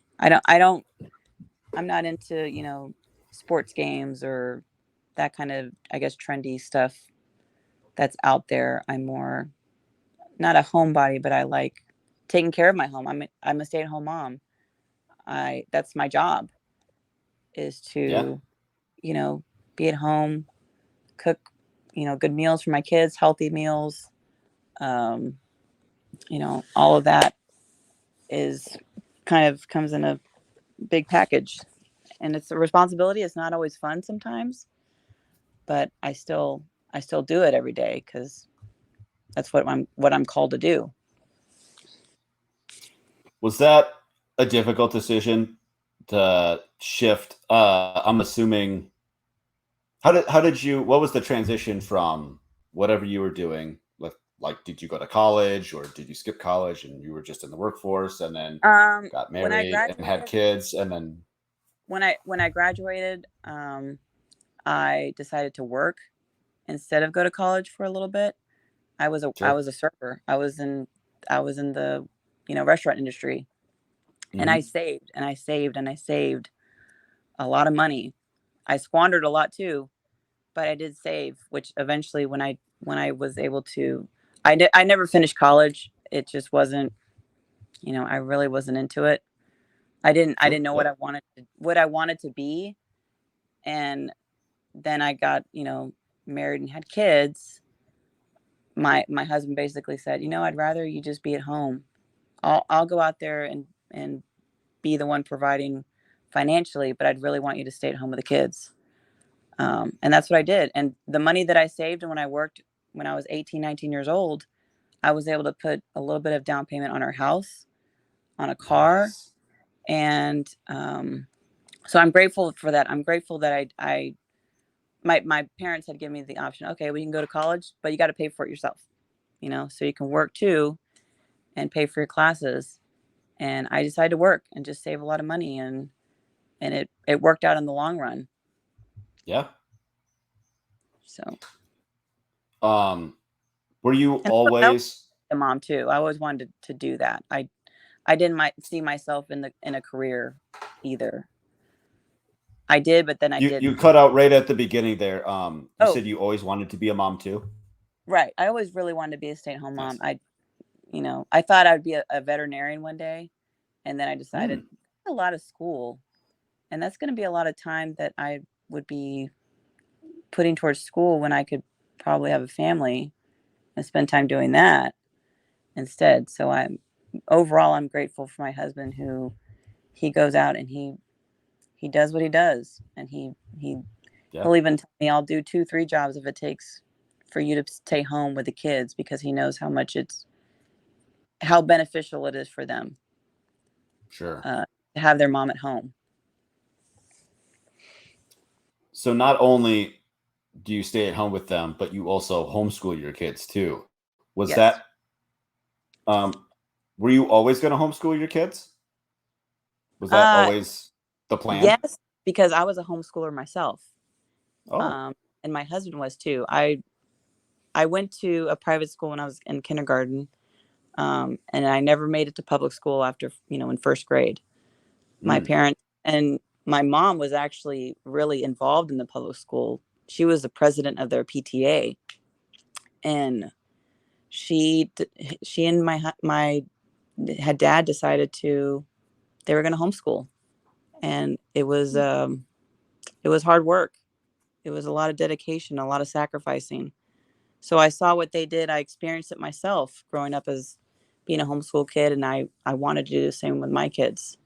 S1: I'm not into sports games or that kind of, I guess, trendy stuff that's out there. I'm more not a homebody, but I like taking care of my home. I'm a stay-at-home mom. I That's my job, is
S2: Yeah.
S1: to you know be at home, cook good meals for my kids, healthy meals. Um, all of that is kind of comes in a big package, and it's a responsibility. It's not always fun sometimes, but I still do it every day because that's what I'm called to do.
S2: Was that a difficult decision to shift? I'm assuming. How did you? What was the transition from whatever you were doing? Like, did you go to college or did you skip college and you were just in the workforce and then got
S1: When I
S2: married and had
S1: graduated,
S2: kids and then
S1: when I graduated, I decided to work instead of go to college for a little bit. I
S2: sure?
S1: was a server. I was in the restaurant industry, and I
S2: Hmm.
S1: saved and I saved and I saved a lot of money. I squandered a lot too, but I did save, which eventually when I was able to, I never finished college. It just wasn't, I really wasn't into it. I didn't
S2: Sure.
S1: know
S2: Yeah.
S1: what I wanted to be. And then I got, married and had kids. My husband basically said, I'd rather you just be at home. I'll go out there and be the one providing financially, but I'd really want you to stay at home with the kids. And that's what I did. And the money that I saved and when I worked when I was 18, 19 years old, I was able to put a little bit of down payment on our house, on a car,
S2: Nice.
S1: And so I'm grateful for that. I'm grateful that my parents had given me the option. Okay, we can go to college, but you got to pay for it yourself, so you can work too and pay for your classes. And I decided to work and just save a lot of money, and it worked out in the long run.
S2: Yeah.
S1: So,
S2: Were you
S1: and I was
S2: always
S1: a mom too. I always wanted to do that. I didn't see myself in a career either. I did, but then I
S2: you
S1: didn't.
S2: cut out right at the beginning there. You
S1: Oh,
S2: said you always wanted to be a mom too?
S1: right. I always really wanted to be a stay-at-home mom.
S2: Nice.
S1: I thought I would be a veterinarian one day, and then I decided
S2: Mm,
S1: a lot of school, and that's going to be a lot of time that I would be putting towards school when I could probably have a family and spend time doing that instead. So I'm grateful for my husband, who he goes out and he does what he does, and
S2: yeah,
S1: he'll even tell me, I'll do 2-3 jobs if it takes for you to stay home with the kids, because he knows how beneficial it is for them
S2: sure.
S1: to have their mom at home.
S2: So not only do you stay at home with them, but you also homeschool your kids too. Was
S1: Yes.
S2: that um were you always going to homeschool your kids? Was that
S1: Uh,
S2: always the plan?
S1: yes, because I was a homeschooler myself,
S2: Oh.
S1: and my husband was too. I went to a private school when I was in kindergarten, and I never made it to public school after in first grade. My
S2: Mm,
S1: parents and my mom was actually really involved in the public school. She was the president of their PTA, and she and my had dad decided they were going to homeschool, and it was hard work. It was a lot of dedication, a lot of sacrificing. So I saw what they did. I experienced it myself growing up as being a homeschool kid, and I wanted to do the same with my kids.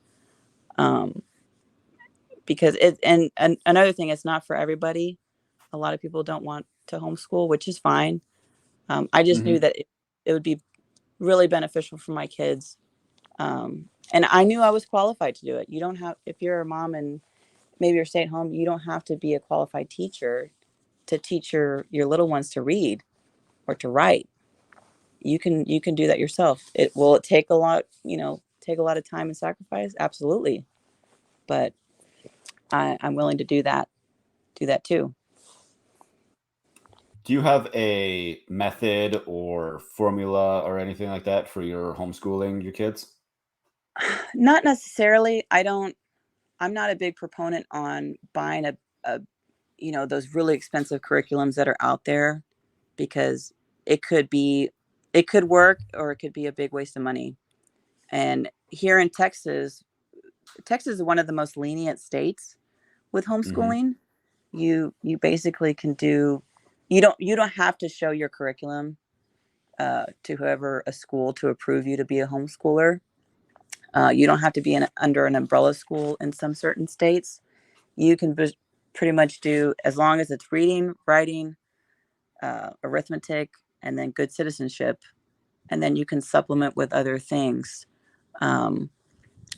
S1: Um, because and another thing, it's not for everybody. A lot of people don't want to homeschool, which is fine. I just knew
S2: mhm.
S1: that it would be really beneficial for my kids. And I knew I was qualified to do it. You don't have, if you're a mom and maybe you're stay at home, you don't have to be a qualified teacher to teach your little ones to read or to write. You can do that yourself. It take a lot, take a lot of time and sacrifice? Absolutely. But I'm willing to do that too.
S2: Do you have a method or formula or anything like that for your homeschooling your kids?
S1: Not necessarily. I'm not a big proponent on buying a those really expensive curriculums that are out there, because it could be it could work, or it could be a big waste of money. And here in Texas is one of the most lenient states with
S2: Mhm.
S1: homeschooling. You basically can do you don't have to show your curriculum to whoever a school to approve you to be a homeschooler. You don't have to be under an umbrella school in some certain states. You can pretty much do, as long as it's reading, writing, arithmetic, and then good citizenship, and then you can supplement with other things. Um,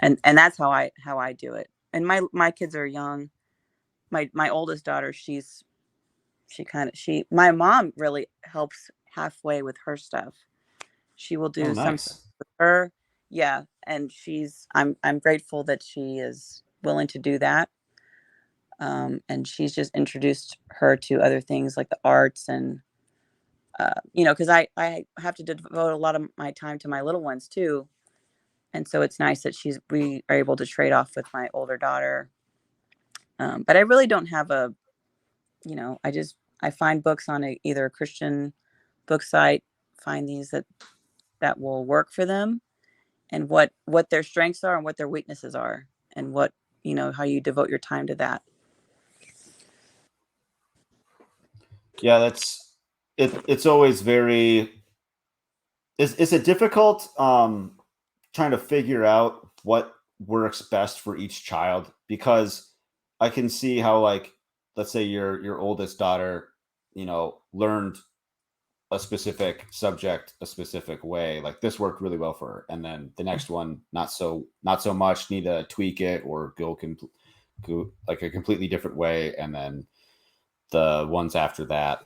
S1: and that's how I do it. And my kids are young. My oldest daughter, she my mom really helps halfway with her stuff. She will
S2: Oh,
S1: do some stuff
S2: nice.
S1: with her. Yeah, and I'm grateful that she is willing to do that. And she's just introduced her to other things like the arts, and because I have to devote a lot of my time to my little ones too. And so it's nice that we are able to trade off with my older daughter. But I really don't have I find books on either a Christian book site, find these that will work for them, and what their strengths are and what their weaknesses are, and how you devote your time to that.
S2: Yeah, it's always very is it difficult trying to figure out what works best for each child? Because I can see how, like, let's say your oldest daughter, learned a specific subject a specific way, like this worked really well for her, and then the next one not so much, need to tweak it or go like a completely different way, and then the ones after that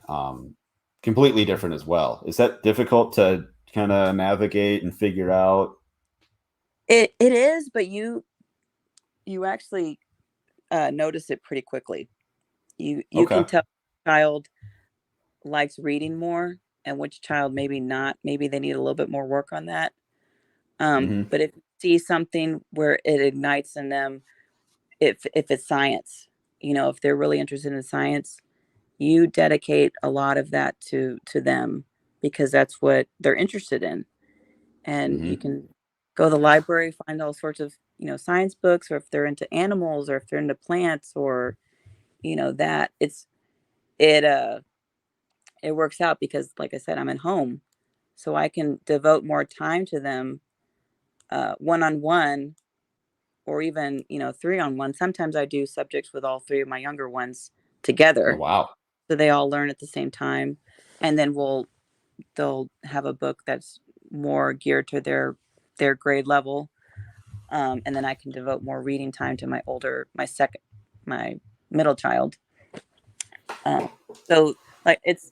S2: completely different as well. Is that difficult to kind of navigate and figure out?
S1: It is, but you actually notice it pretty quickly. You can
S2: Okay.
S1: tell which child likes reading more and which child maybe not. Maybe they need a little bit more work on that.
S2: Hmm.
S1: But if you see something where it ignites in them, if it's science, if they're really interested in science, you dedicate a lot of that to them because that's what they're interested in. And you
S2: Hmm.
S1: can go to the library, find all sorts of, science books, or if they're into animals or if they're into plants or, that it, uh, it works out because like I said, I'm at home, so I can devote more time to them, one-on-one, or even, 3-on-1. Sometimes I do subjects with all three of my younger ones
S2: Oh
S1: together,
S2: wow.
S1: so they all learn at the same time. And then they'll have a book that's more geared to their grade level. And then I can devote more reading time to my middle child. Um, so like it's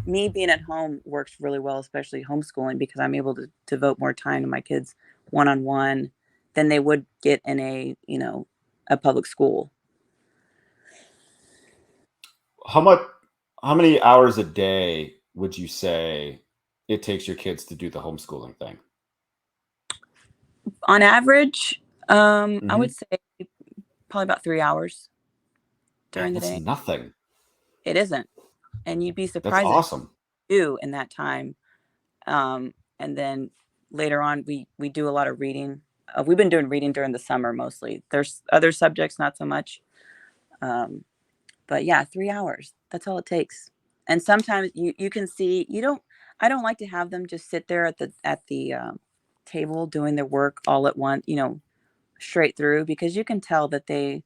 S1: me being at home works really well, especially homeschooling, because I'm able to devote more time to my kids one-on-one than they would get in a public school.
S2: How much? How many hours a day would you say it takes your kids to do the homeschooling thing?
S1: On average, I
S2: Hmm.
S1: would say probably about 3 hours
S2: Man,
S1: during the
S2: that's
S1: day.
S2: nothing.
S1: It isn't, and you'd be
S2: That's
S1: surprised at how
S2: awesome.
S1: you do in that time. And then later on, we do a lot of reading. We've been doing reading during the summer mostly. There's other subjects, not so much. Um, but yeah, 3 hours. That's all it takes. And sometimes you can see you don't. I don't like to have them just sit there at the table doing their work all at once. Straight through, because you can tell that they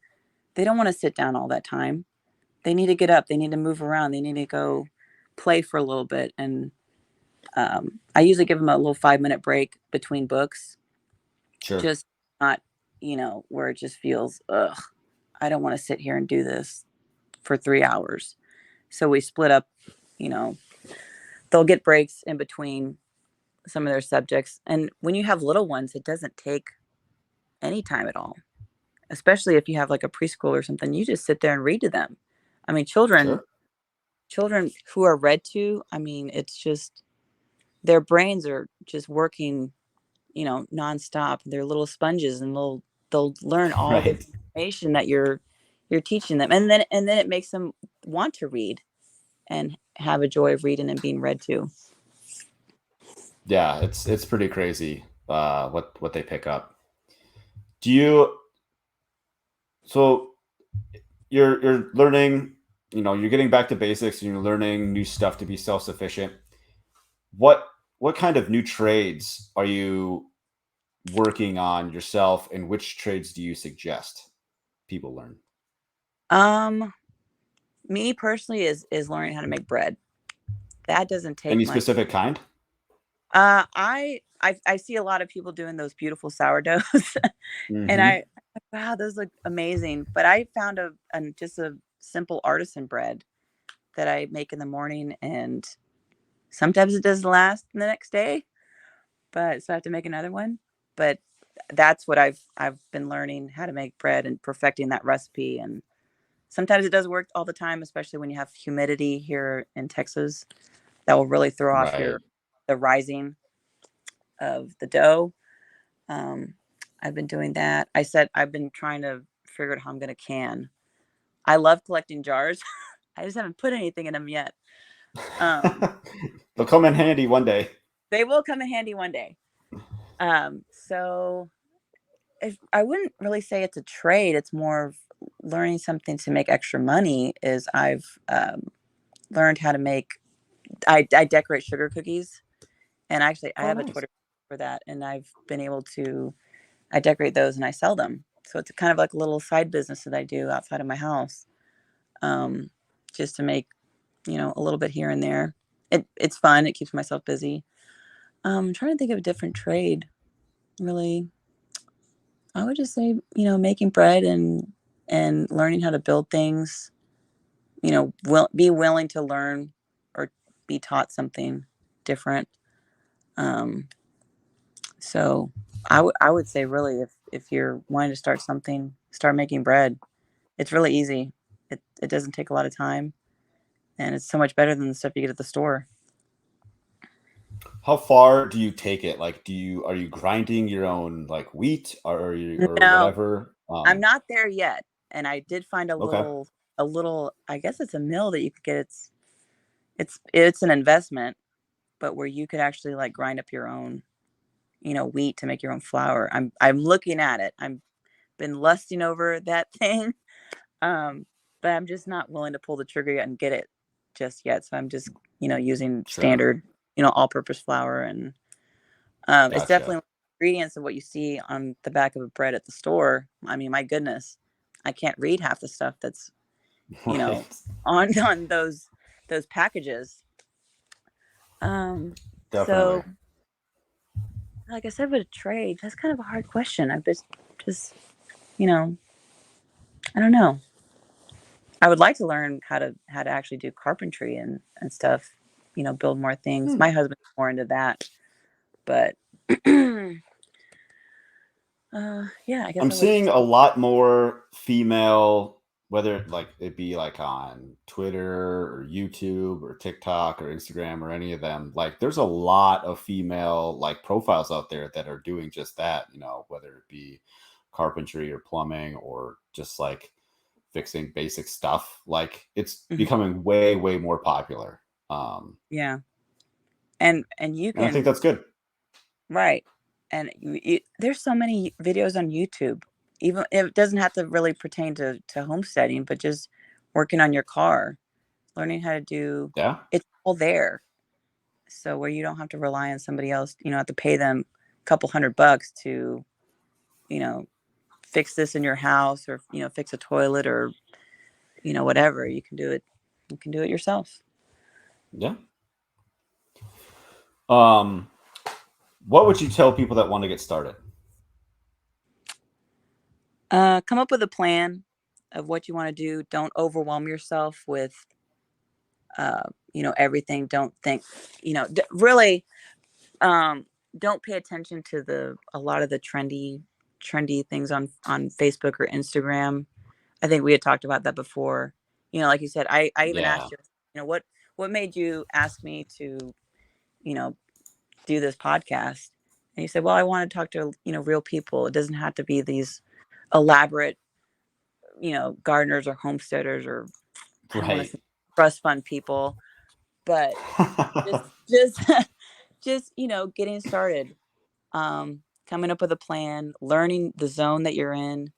S1: don't want to sit down all that time. They need to get up. They need to move around. They need to go play for a little bit. And I usually give them a little 5-minute break between books,
S2: Sure.
S1: just not, where it just feels, ugh, I don't want to sit here and do this for 3 hours. So we split up, you know, they'll get breaks in between some of their subjects. And when you have little ones, it doesn't take any time at all, especially if you have like a preschool or something. You just sit there and read to them. I mean, children,
S2: Sure.
S1: children who are read to, I mean, it's just their brains are just working, nonstop. They're little sponges, and they'll learn all the
S2: Right.
S1: information that you're teaching them, and then it makes them want to read and have a joy of reading and being read to.
S2: Yeah, it's pretty crazy what they pick up. Do you so you're learning, you're getting back to basics and you're learning new stuff to be self-sufficient. What what kind of new trades are you working on yourself, and which trades do you suggest people learn?
S1: Um, Me personally is learning how to make bread. That doesn't take
S2: Any
S1: much.
S2: specific kind?
S1: I see a lot of people doing those beautiful sourdoughs, and
S2: Hmm.
S1: wow, those look amazing. But I found just a simple artisan bread that I make in the morning, and sometimes it doesn't last the next day, but so I have to make another one. But that's what I've been learning how to make bread and perfecting that recipe. And sometimes it does work all the time, especially when you have humidity here in Texas. That will really throw off
S2: Right.
S1: the rising of the dough. Um, I've been doing that. I've been trying to figure out how I'm going to can. I love collecting jars. I just haven't put anything in them yet. Um,
S2: They'll come in handy one day.
S1: they will come in handy one day. So if I wouldn't really say it's a trade, it's more of learning something to make extra money. Is I've learned how to make. I decorate sugar cookies, and actually I
S2: Oh,
S1: have a
S2: nice.
S1: Twitter for that, and I've been able to. I decorate those and I sell them. So it's kind of like a little side business that I do outside of my house, um, just to make a little bit here and there. it's fun. It keeps myself busy. I'm trying to think of a different trade. Really, I would just say, making bread and learning how to build things. Be willing to learn or be taught something different. Um, so I would say really, if you're wanting to start something, start making bread. It's really easy. It doesn't take a lot of time, and it's so much better than the stuff you get at the store.
S2: How far do you take it? Like, are you grinding your own like wheat or
S1: No,
S2: whatever?
S1: I'm not there yet, and I did find a
S2: Okay,
S1: little a little. I guess it's a mill that you could get. It's an investment, but where you could actually like grind up your own, wheat to make your own flour. I'm looking at it. I'm been lusting over that thing, um, but I'm just not willing to pull the trigger yet and get it just yet. So I'm just using
S2: sure,
S1: standard all-purpose flour, and it's
S2: gotcha.
S1: definitely ingredients of what you see on the back of a bread at the store. I mean, my goodness, I can't read half the stuff that's you
S2: Right,
S1: know on those packages. So
S2: definitely.
S1: like I said, with a trade, that's kind of a hard question. I've just you know I don't know. I would like to learn how to actually do carpentry and stuff. Build more things.
S2: Hmm.
S1: My husband's more into that, but yeah, I guess
S2: I'm
S1: I would.
S2: seeing a lot more female, whether like it be like on Twitter or YouTube or TikTok or Instagram or any of them. Like, there's a lot of female like profiles out there that are doing just that. Whether it be carpentry or plumbing or just like fixing basic stuff. Like, it's
S1: Mhm.
S2: becoming way, way more popular.
S1: Yeah, and you
S2: And I think
S1: can
S2: that's good.
S1: right, and there's so many videos on YouTube. Even it doesn't have to really pertain to homesteading, but just working on your car, learning how to do.
S2: Yeah.
S1: It's all there. So where you don't have to rely on somebody else, have to pay them a couple $100 to, you know, fix this in your house, or, fix a toilet, or, whatever. You can do it. You can do it yourself.
S2: Yeah. Um, what would you tell people that want to get started?
S1: Come up with a plan of what you want to do. Don't overwhelm yourself with, everything. Don't think, really, um, don't pay attention to a lot of the trendy things on Facebook or Instagram. I think we had talked about that before. Like you said, I even
S2: Yeah.
S1: asked you, what made you ask me to, you know, do this podcast? And you said, well, I want to talk to, real people. It doesn't have to be these elaborate, gardeners or homesteaders, or I don't want to
S2: Right.
S1: say trust fund people, but just just, getting started, coming up with a plan, learning the zone that you're in,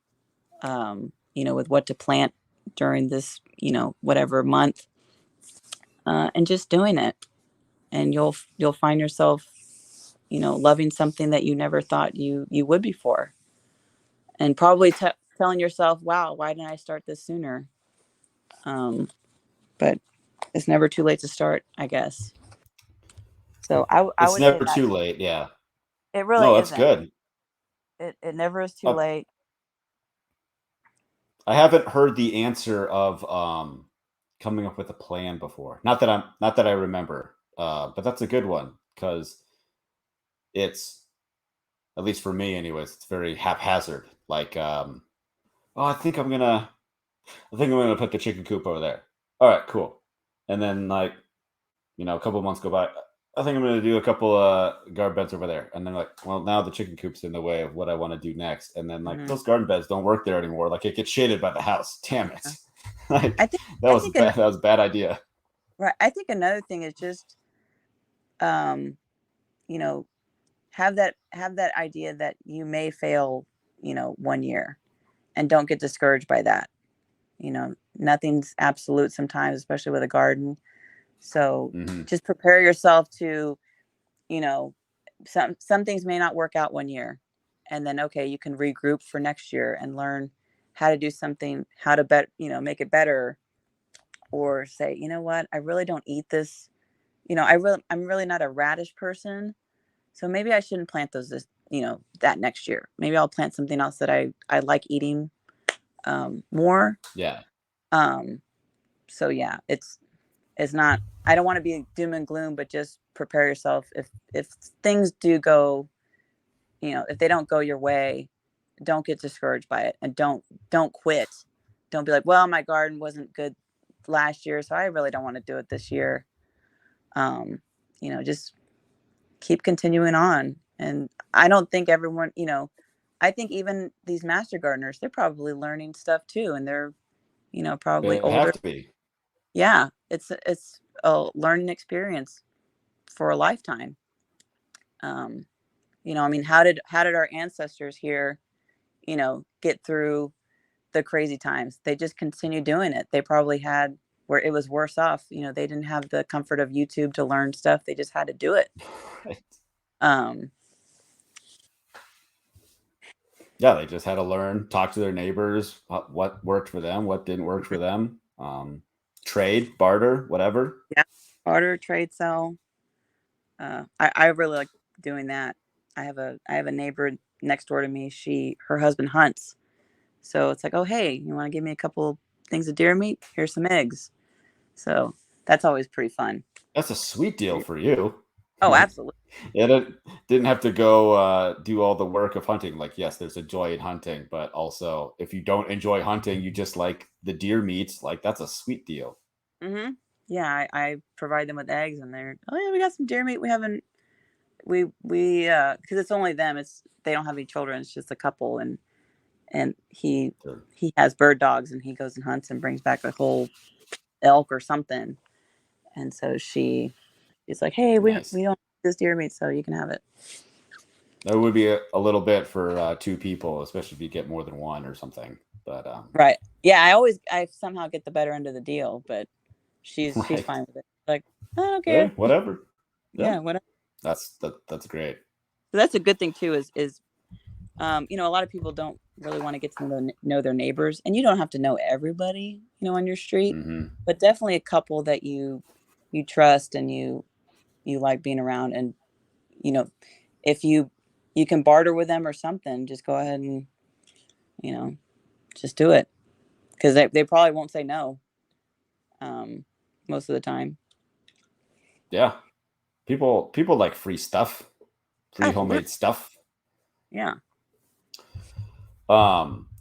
S1: with what to plant during this, whatever month, and just doing it. And you'll find yourself, loving something that you never thought you would before, and probably telling yourself, "Wow, why didn't I start this sooner?" Um, but it's never too late to start, I guess. So I
S2: It's
S1: would say
S2: never
S1: that
S2: too late. Yeah.
S1: it
S2: No,
S1: really
S2: that's
S1: isn't.
S2: good.
S1: It never is too
S2: Uh,
S1: late.
S2: I haven't heard the answer of coming up with a plan before. Not that I remember. But that's a good one because it's, at least for me anyways, it's very haphazard. Like, oh, I think I'm gonna put the chicken coop over there. All right, cool. And then, like, a couple of months go by. I think I'm gonna do a couple garden beds over there. And then, like, well, now the chicken coop's in the way of what I want to do next. And then, like,
S1: Mhm.
S2: those garden beds don't work there anymore. Like, it gets shaded by the house. Damn it.
S1: Yeah. I
S2: Like,
S1: think
S2: that
S1: I
S2: was
S1: think
S2: bad.
S1: another
S2: That was a bad idea.
S1: right. I think another thing is just, um, you know, have that idea that you may fail, one year, and don't get discouraged by that. Nothing's absolute sometimes, especially with a garden. So
S2: Hmm.
S1: just prepare yourself to, you know, some things may not work out one year, and then okay, you can regroup for next year and learn how to do something, how to make it better, or say, you know what, I really don't eat this I'm really not a radish person. So maybe I shouldn't plant those that next year. Maybe I'll plant something else that I like eating more.
S2: Yeah.
S1: So yeah, it's not, I don't want to be doom and gloom, but just prepare yourself. If things do go, if they don't go your way, don't get discouraged by it, and don't quit. Don't be like, well, my garden wasn't good last year, so I really don't want to do it this year. Just keep continuing on. And I don't think everyone, I think even these master gardeners, they're probably learning stuff too, and they're, probably
S2: They have
S1: older.
S2: to be.
S1: Yeah, it's a learning experience for a lifetime. Um, I mean, how did our ancestors here, get through the crazy times? They just continued doing it. They probably had where it was worse off. They didn't have the comfort of YouTube to learn stuff. They just had to do it.
S2: Right.
S1: Um,
S2: Yeah, they just had to learn, talk to their neighbors, what worked for them, what didn't work for them. Trade, barter, whatever.
S1: yeah, barter, trade, sell. I really like doing that. I have a neighbor next door to me. Her husband hunts, so it's like, oh hey, you want to give me a couple things of deer meat? Here's some eggs. So that's always pretty fun.
S2: That's a sweet deal for you.
S1: Oh, absolutely.
S2: Yeah, didn't have to go do all the work of hunting. Like, yes, there's a joy in hunting, but also if you don't enjoy hunting, you just like the deer meat. Like, that's a sweet deal.
S1: Mm-hmm. Yeah, I provide them with eggs, and they're, oh yeah, we got some deer meat. We haven't because it's only them. They don't have any children. It's just a couple, and
S2: Sure.
S1: he has bird dogs, and he goes and hunts and brings back a whole elk or something. And so she's like, hey, we
S2: Nice.
S1: don't have this deer meat, so you can have it.
S2: That would be a little bit for two people, especially if you get more than one or something. But
S1: Right. Yeah, I somehow get the better end of the deal, but she's
S2: right.
S1: fine with it. Like, I don't
S2: Hey,
S1: care.
S2: whatever.
S1: Yeah,
S2: Yeah,
S1: whatever.
S2: that's great.
S1: So that's a good thing too. Is a lot of people don't really want to get to know their neighbors, and you don't have to know everybody, on your street,
S2: Mm-hmm.
S1: but definitely a couple that you trust and you like being around, and if you can barter with them or something, just go ahead and just do it, because they probably won't say no, most of the time.
S2: Yeah, people like free stuff, free
S1: Absolutely.
S2: homemade stuff.
S1: Yeah.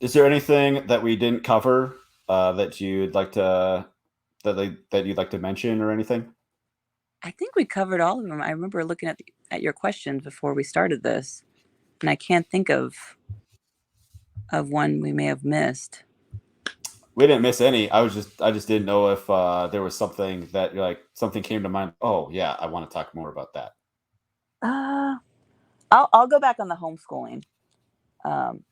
S2: Is there anything that we didn't cover that you'd like to that you'd like to mention or anything?
S1: I think we covered all of them. I remember looking at your questions before we started this, and I can't think of one we may have missed.
S2: We didn't miss any. I just didn't know if there was something that you're like something came to mind. Oh yeah, I want to talk more about that.
S1: Uh, I'll go back on the homeschooling,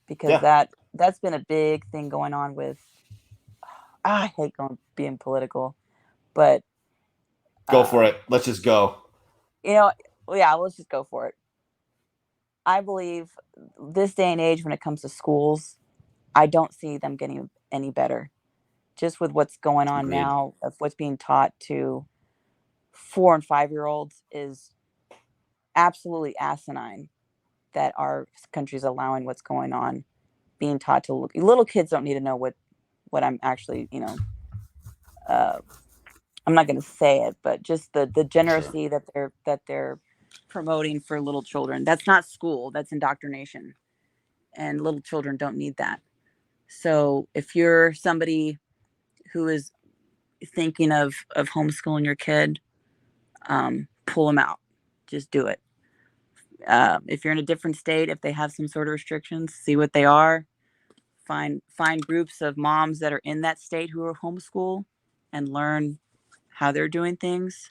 S1: because
S2: Yeah,
S1: that's been a big thing going on with. I hate being political, but
S2: go for
S1: uh,
S2: it. Let's just go.
S1: you know, yeah, let's just go for it. I believe this day and age, when it comes to schools, I don't see them getting any better. Just with what's going on
S2: Agreed.
S1: now, of what's being taught to 4 and 5 year olds is absolutely asinine, that our country's allowing what's going on being taught to little kids. Don't need to know what I'm actually, uh, I'm not going to say it, but just the
S2: Sure.
S1: degeneracy that they're promoting for little children. That's not school. That's indoctrination, and little children don't need that. So if you're somebody who is thinking of homeschooling your kid, pull them out. Just do it. If you're in a different state, if they have some sort of restrictions, see what they are. Find groups of moms that are in that state who are homeschool, and learn how they're doing things,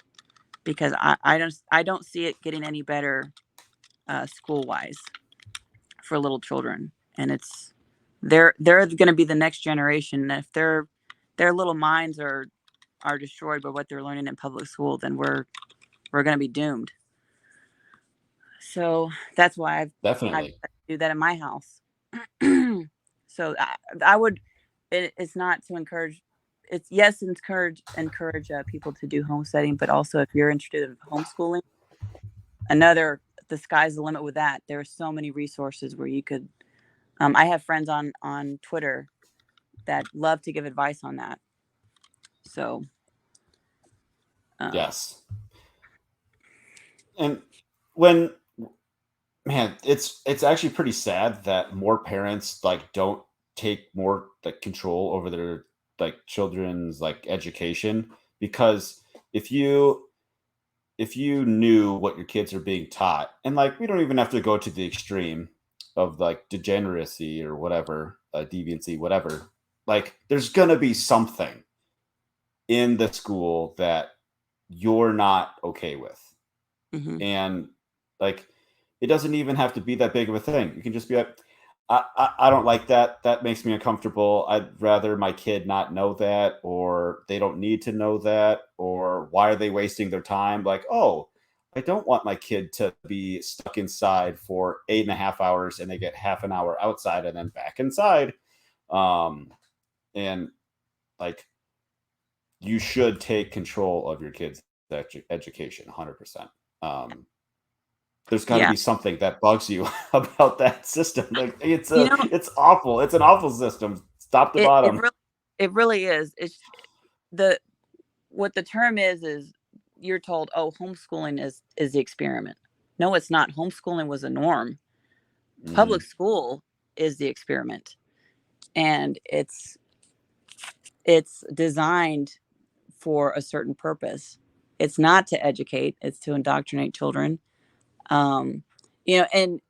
S1: because I don't see it getting any better, school wise, for little children. And they're going to be the next generation. If their little minds are destroyed by what they're learning in public school, then we're going to be doomed. So that's why I've
S2: Definitely.
S1: do that in my house. So I would, it's not to encourage it's yes, encourage people to do homesteading, but also if you're interested in homeschooling, the sky's the limit with that. There are so many resources where you could. I have friends on Twitter that love to give advice on that. So,
S2: Yes. And when man, it's actually pretty sad that more parents like don't take more like control over their like children's like education, because if you if you knew what your kids are being taught, and like we don't even have to go to the extreme of like degeneracy or whatever, deviancy, whatever, like there's gonna be something in the school that you're not okay with.
S1: mhm.
S2: And like it doesn't even have to be that big of a thing. You can just be like, I don't like that. That makes me uncomfortable. I'd rather my kid not know that, or they don't need to know that, or why are they wasting their time? Like, oh, I don't want my kid to be stuck inside for 8.5 hours and they get half an hour outside and then back inside. Um, and like, you should take control of your kids' education 100%. Um, there's got to
S1: Yeah,
S2: be something that bugs you about that system. Like
S1: you know,
S2: it's awful. It's an awful system, top to
S1: it it
S2: bottom.
S1: really it really is. It's the what the term is you're told, oh, homeschooling is the experiment. No, it's not. Homeschooling was a norm. Public
S2: Mhm.
S1: school is the experiment, and it's designed for a certain purpose. It's not to educate; it's to indoctrinate children. Um, and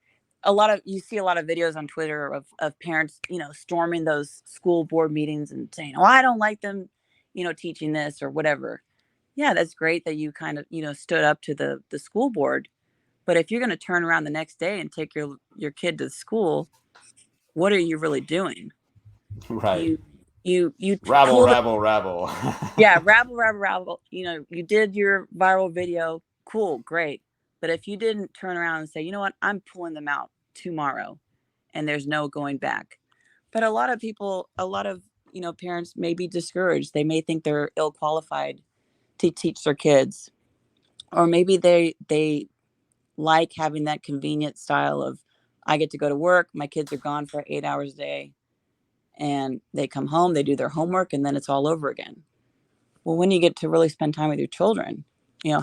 S1: you see a lot of videos on Twitter of parents, storming those school board meetings and saying, "Oh, I don't like them, teaching this or whatever." Yeah, that's great that you kind of, stood up to the school board. But if you're going to turn around the next day and take your kid to school, what are you really doing?
S2: Right.
S1: You
S2: Rabble,
S1: pull the
S2: rabble, rabble.
S1: yeah, rabble, rabble, rabble. You did your viral video. Cool, great. But if you didn't turn around and say, you know what, I'm pulling them out tomorrow and there's no going back. But a lot of, parents may be discouraged. They may think they're ill qualified to teach their kids. Or maybe they like having that convenient style of I get to go to work, my kids are gone for 8 hours a day, and they come home, they do their homework, and then it's all over again. Well, when you get to really spend time with your children,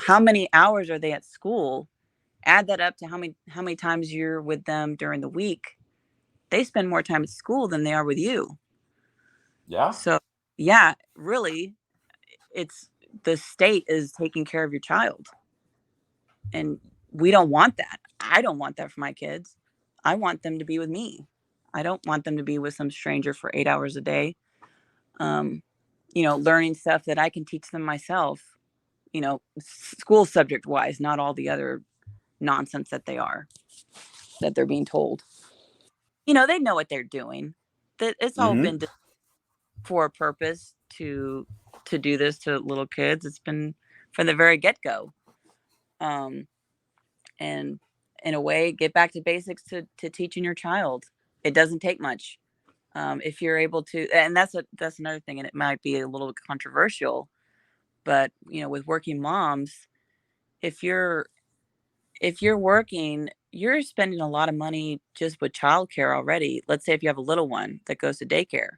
S1: how many hours are they at school? Add that up to how many times you're with them during the week. They spend more time at school than they are with you.
S2: Yeah.
S1: So, yeah, really, it's the state is taking care of your child. And we don't want that. I don't want that for my kids. I want them to be with me. I don't want them to be with some stranger for 8 hours a day, um, learning stuff that I can teach them myself, school subject wise, not all the other nonsense that they're being told. They know what they're doing. That it's all
S2: Hmm.
S1: been for a purpose to do this to little kids. It's been from the very get go. Um, and in a way, get back to basics to teaching your child. It doesn't take much. If you're able to, and that's another thing, and it might be a little controversial, but with working moms, if you're if you're working, you're spending a lot of money just with childcare already. Let's say if you have a little one that goes to daycare,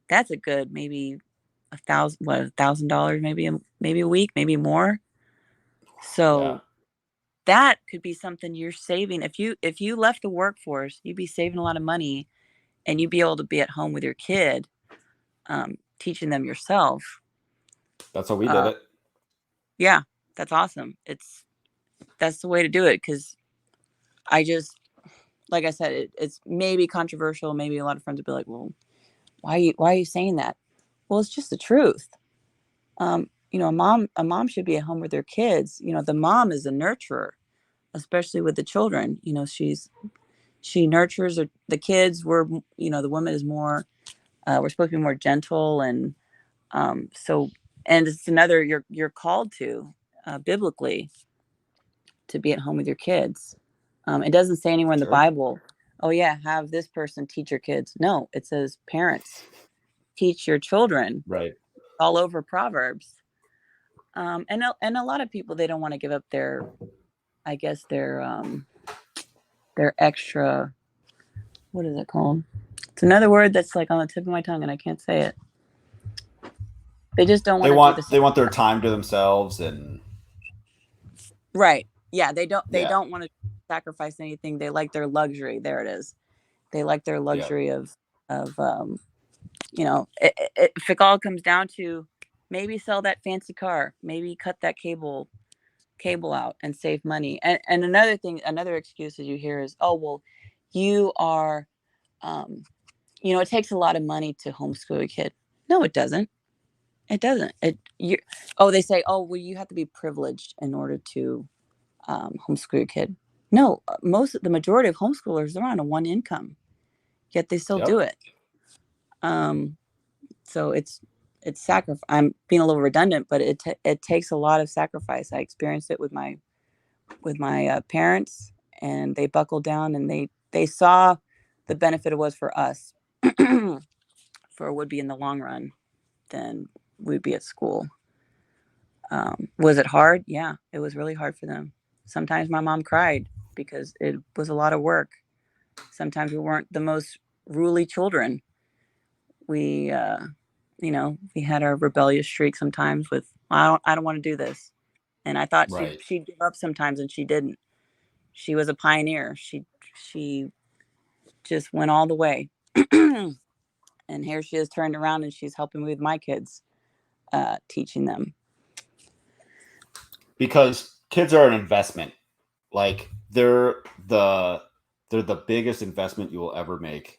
S1: that's a good maybe $1,000 maybe a week, maybe more.
S2: Yeah.
S1: So that could be something you're saving. If you left the workforce, you'd be saving a lot of money, and you'd be able to be at home with your kid, teaching them yourself.
S2: That's how we did
S1: Uh,
S2: it.
S1: yeah, that's awesome. That's the way to do it, because I just like I said, it's maybe controversial. Maybe a lot of friends would be like, "Well, why are you saying that?" Well, it's just the truth. A mom should be at home with their kids. The mom is a nurturer, especially with the children. She nurtures the kids. The woman is more. We're supposed to be more gentle, and so, and it's another you're called to biblically to be at home with your kids. It doesn't say anywhere in the
S2: Sure.
S1: Bible, oh yeah, have this person teach your kids. No, it says parents teach your children.
S2: Right.
S1: all over Proverbs. And a lot of people, they don't want to give up their, I guess their extra, what is it called? It's another word that's like on the tip of my tongue and I can't say it. They just don't want to do the
S2: They
S1: same.
S2: want their time to themselves, and
S1: Right. Yeah, they
S2: yeah,
S1: don't want to sacrifice anything. They like their luxury. There it is. They like their
S2: yeah,
S1: luxury of if it all comes down to maybe sell that fancy car, maybe cut that cable out and save money. And another thing, another excuse that you hear is, oh well, you are it takes a lot of money to homeschool a kid. No, it doesn't. It doesn't. They say, oh well, you have to be privileged in order to homeschool your kid. No, the majority of homeschoolers, they're on a one income, yet they still do
S2: yep,
S1: it. So it's sacrifice. I'm being a little redundant, but it takes a lot of sacrifice. I experienced it with my parents, and they buckled down, and they saw the benefit it was for us, for it would be in the long run, then we'd be at school. Was it hard? Yeah, it was really hard for them. Sometimes my mom cried because it was a lot of work. Sometimes we weren't the most ruly children. We, we had our rebellious streak sometimes with, I don't want to do this. And I thought
S2: right.
S1: she'd give up sometimes, and she didn't. She was a pioneer. She just went all the way. And here she is turned around and she's helping me with my kids, teaching them.
S2: Because kids are an investment. Like they're the biggest investment you will ever make,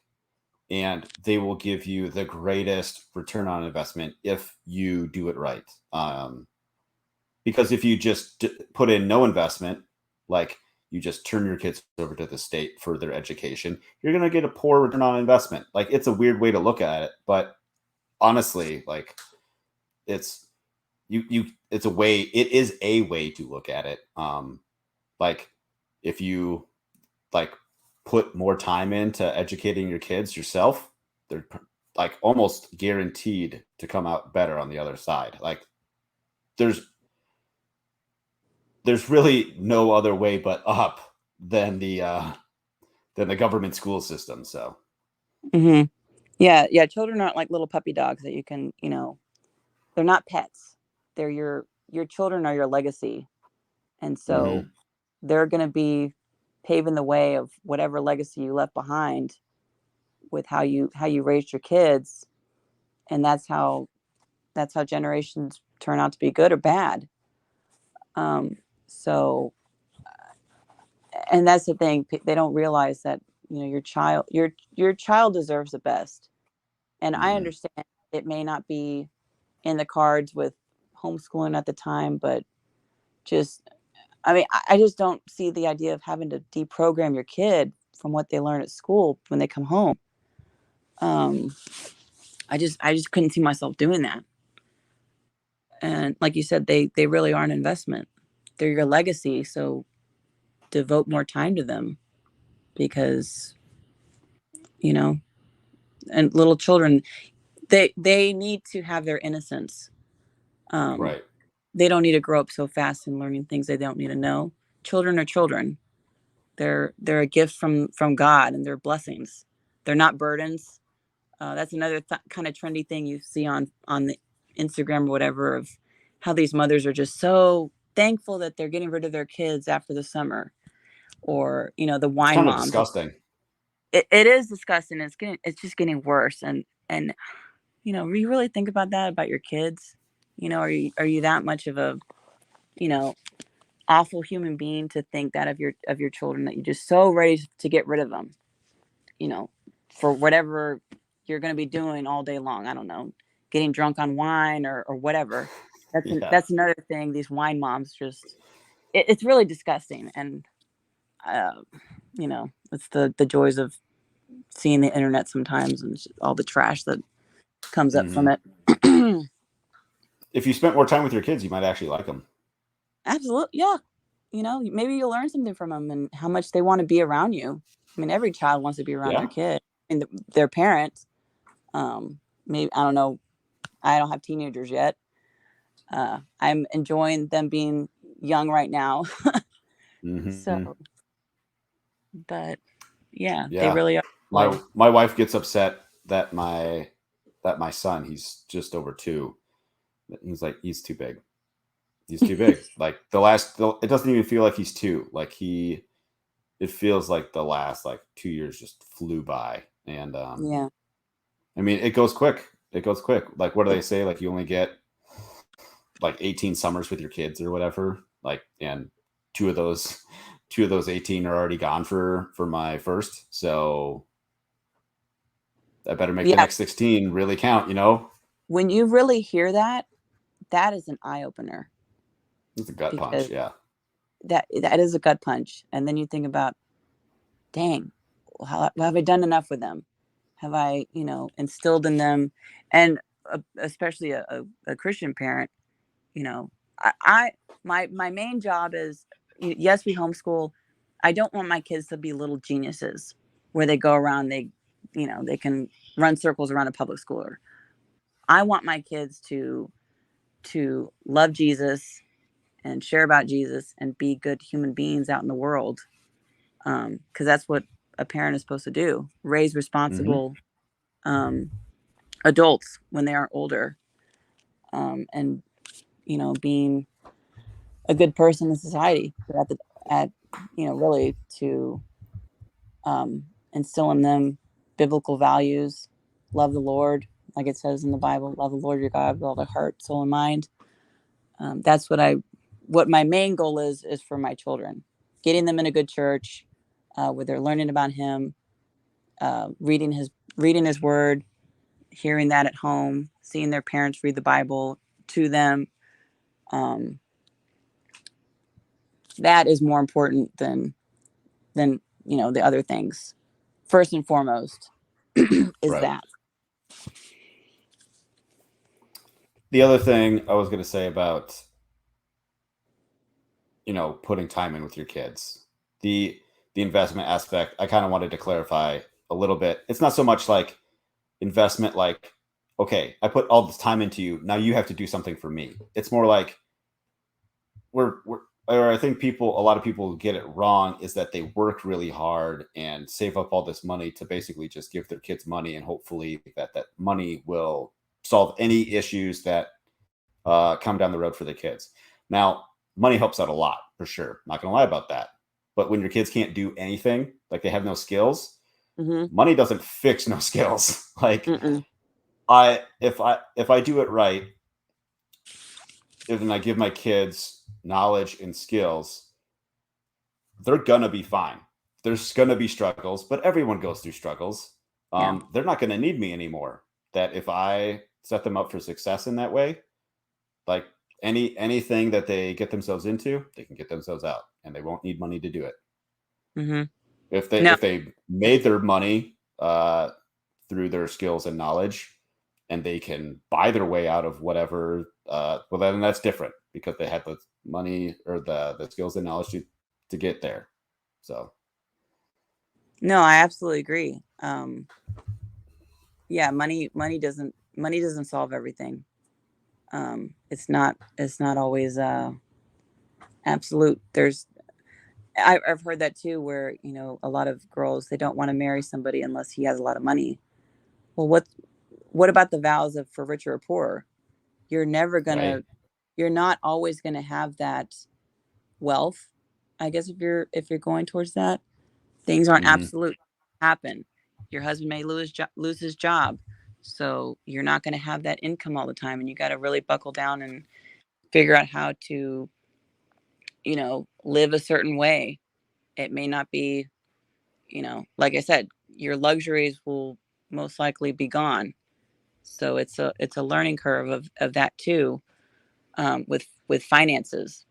S2: and they will give you the greatest return on investment if you do it right. Because if you just put in no investment, like you just turn your kids over to the state for their education, you're going to get a poor return on investment. Like it's a weird way to look at it, but honestly, like it's it's a way, it is a way to look at it. Like if you like put more time into educating your kids yourself, they're like almost guaranteed to come out better on the other side. Like there's really no other way but up than the government school system. So
S1: Mm-hmm. Yeah. Children aren't like little puppy dogs that you can, they're not pets. They're your children are your legacy. And so
S2: mhm.
S1: they're going to be paving the way of whatever legacy you left behind with how you raised your kids. And that's how generations turn out to be good or bad. So, and that's the thing. They don't realize that, your child deserves the best. And I
S2: Mhm.
S1: understand it may not be in the cards with homeschooling at the time, but just, I mean, I just don't see the idea of having to deprogram your kid from what they learn at school when they come home. Um, I just couldn't see myself doing that. And like you said, they really are an investment. They're your legacy, so devote more time to them because, you know, and little children, they need to have their innocence. Um,
S2: Right.
S1: they don't need to grow up so fast and learning things they don't need to know. Children are children. They're a gift from God, and they're blessings. They're not burdens. That's another kind of trendy thing you see on the Instagram or whatever, of how these mothers are just so thankful that they're getting rid of their kids after the summer, or the
S2: It's
S1: wine
S2: kind of
S1: moms.
S2: disgusting.
S1: It is disgusting. It's just getting worse. And you really think about that about your kids. Are you that much of a you know awful human being to think that of your children, that you're just so ready to get rid of them, you know, for whatever you're going to be doing all day long. I don't know, getting drunk on wine or whatever.
S2: Yeah.
S1: That's another thing. These wine moms just, it's really disgusting. And, uh, it's the joys of seeing the internet sometimes, and all the trash that comes up from
S2: Hmm.
S1: it.
S2: If you spent more time with your kids, you might actually like them.
S1: Absolutely. Yeah. Maybe you'll learn something from them and how much they want to be around you. I mean, every child wants to be around their
S2: Yeah.
S1: kid and their parents. Maybe, I don't know. I don't have teenagers yet. I'm enjoying them being young right now.
S2: Mm-hmm.
S1: So, but yeah, they
S2: Yeah.
S1: really are
S2: My
S1: joy.
S2: my wife gets upset that my son, he's just over 2. He's like, he's too big. He's too big. Like it doesn't even feel like he's 2. Like it feels like the last like 2 years just flew by. And
S1: Yeah.
S2: I mean, it goes quick. It goes quick. Like, what do they say? Like, you only get like 18 summers with your kids or whatever. Like, and two of those, 18 are already gone for my first. So I better make the
S1: Yeah.
S2: next 16 really count.
S1: When you really hear that, that is an eye opener,
S2: It's a gut punch.
S1: because
S2: Yeah.
S1: that is a gut punch. And then you think about, dang, have I done enough with them? Have I, instilled in them? And especially a Christian parent, you know, my main job is, yes, we homeschool. I don't want my kids to be little geniuses where they go around, they can run circles around a public schooler. I want my kids to love Jesus and share about Jesus and be good human beings out in the world. Because that's what a parent is supposed to do: raise
S2: Mm-hmm.
S1: responsible um, adults when they are older, and being a good person in society. But at really to instill in them biblical values, love the Lord, like it says in the Bible, love the Lord your God with all the heart, soul, and mind. That's what my main goal is for my children: getting them in a good church, where they're learning about Him, reading His Word, hearing that at home, seeing their parents read the Bible to them. Um, that is more important than the other things. First and foremost is
S2: Right.
S1: that.
S2: The other thing I was going to say about, putting time in with your kids, the the investment aspect, I kind of wanted to clarify a little bit. It's not so much like investment, like, okay, I put all this time into you, now you have to do something for me. It's more like we're or I think a lot of people get it wrong, is that they work really hard and save up all this money to basically just give their kids money, and hopefully that money will solve any issues that come down the road for the kids. Now, money helps out a lot for sure. Not gonna lie about that. But when your kids can't do anything, like they have no skills,
S1: Mm-hmm.
S2: money doesn't fix no skills. Like,
S1: Mm-mm.
S2: if I do it right, if I give my kids knowledge and skills, they're gonna be fine. There's gonna be struggles, but everyone goes through struggles.
S1: Yeah.
S2: They're not gonna need me anymore. That if I set them up for success in that way, like anything that they get themselves into, they can get themselves out, and they won't need money to do it.
S1: Mm-hmm.
S2: If they
S1: No.
S2: if they made their money through their skills and knowledge, and they can buy their way out of whatever, well, then that's different, because they had the money or the skills and knowledge to get there. So
S1: No, I absolutely agree. Yeah, money doesn't solve everything. It's not always absolute. I've heard that too, where a lot of girls, they don't want to marry somebody unless he has a lot of money. Well, what about the vows of for richer or poorer? You're never
S2: right.
S1: gonna, you're not always gonna have that wealth. I guess if you're going towards that, things aren't
S2: Hmm.
S1: absolute. Happen. Your husband may lose his job, so you're not going to have that income all the time, and you got to really buckle down and figure out how to live a certain way. It may not be, like I said, your luxuries will most likely be gone. So it's a learning curve of that too, with finances.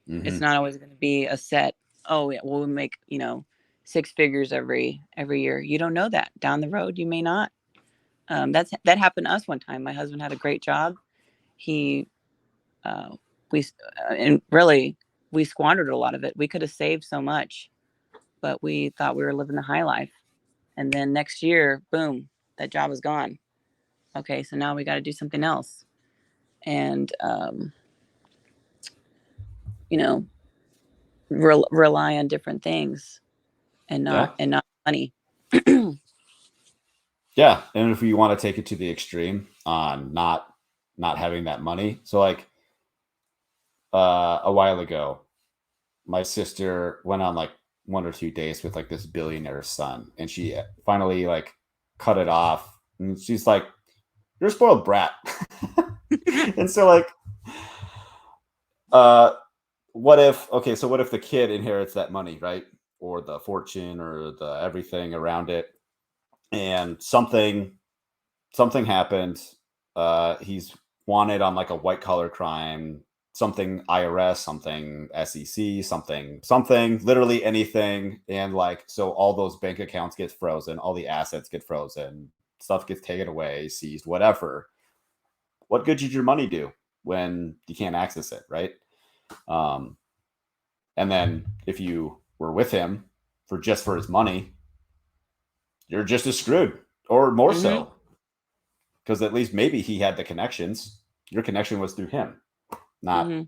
S1: It's
S2: Hmm.
S1: not always going to be a set. Oh yeah, we'll make 6 figures every year. You don't know that down the road. You may not. That happened to us one time. My husband had a great job. He uh, we and really we squandered a lot of it. We could have saved so much, but we thought we were living the high life. And then next year, boom, that job was gone. okay, so now we got to do something else. And, you know, rely on different things and
S2: Yeah.
S1: not money.
S2: Yeah. And if you want to take it to the extreme on not having that money. So like a while ago, my sister went on like 1 or 2 days with like this billionaire's son, and she finally like cut it off. And she's like, "You're a spoiled brat." And so like, uh, what if the kid inherits that money, right? Or the fortune or the everything around it, and something happened. He's wanted on like a white collar crime, something IRS, something SEC, something, literally anything. And like, so all those bank accounts get frozen, all the assets get frozen, stuff gets taken away, seized, whatever. What good did your money do when you can't access it, right? Um, and then if you were with him for his money, you're just as screwed, or more
S1: Mm-hmm.
S2: so, because at least maybe he had the connections. Your connection was through him, not
S1: Mm-hmm.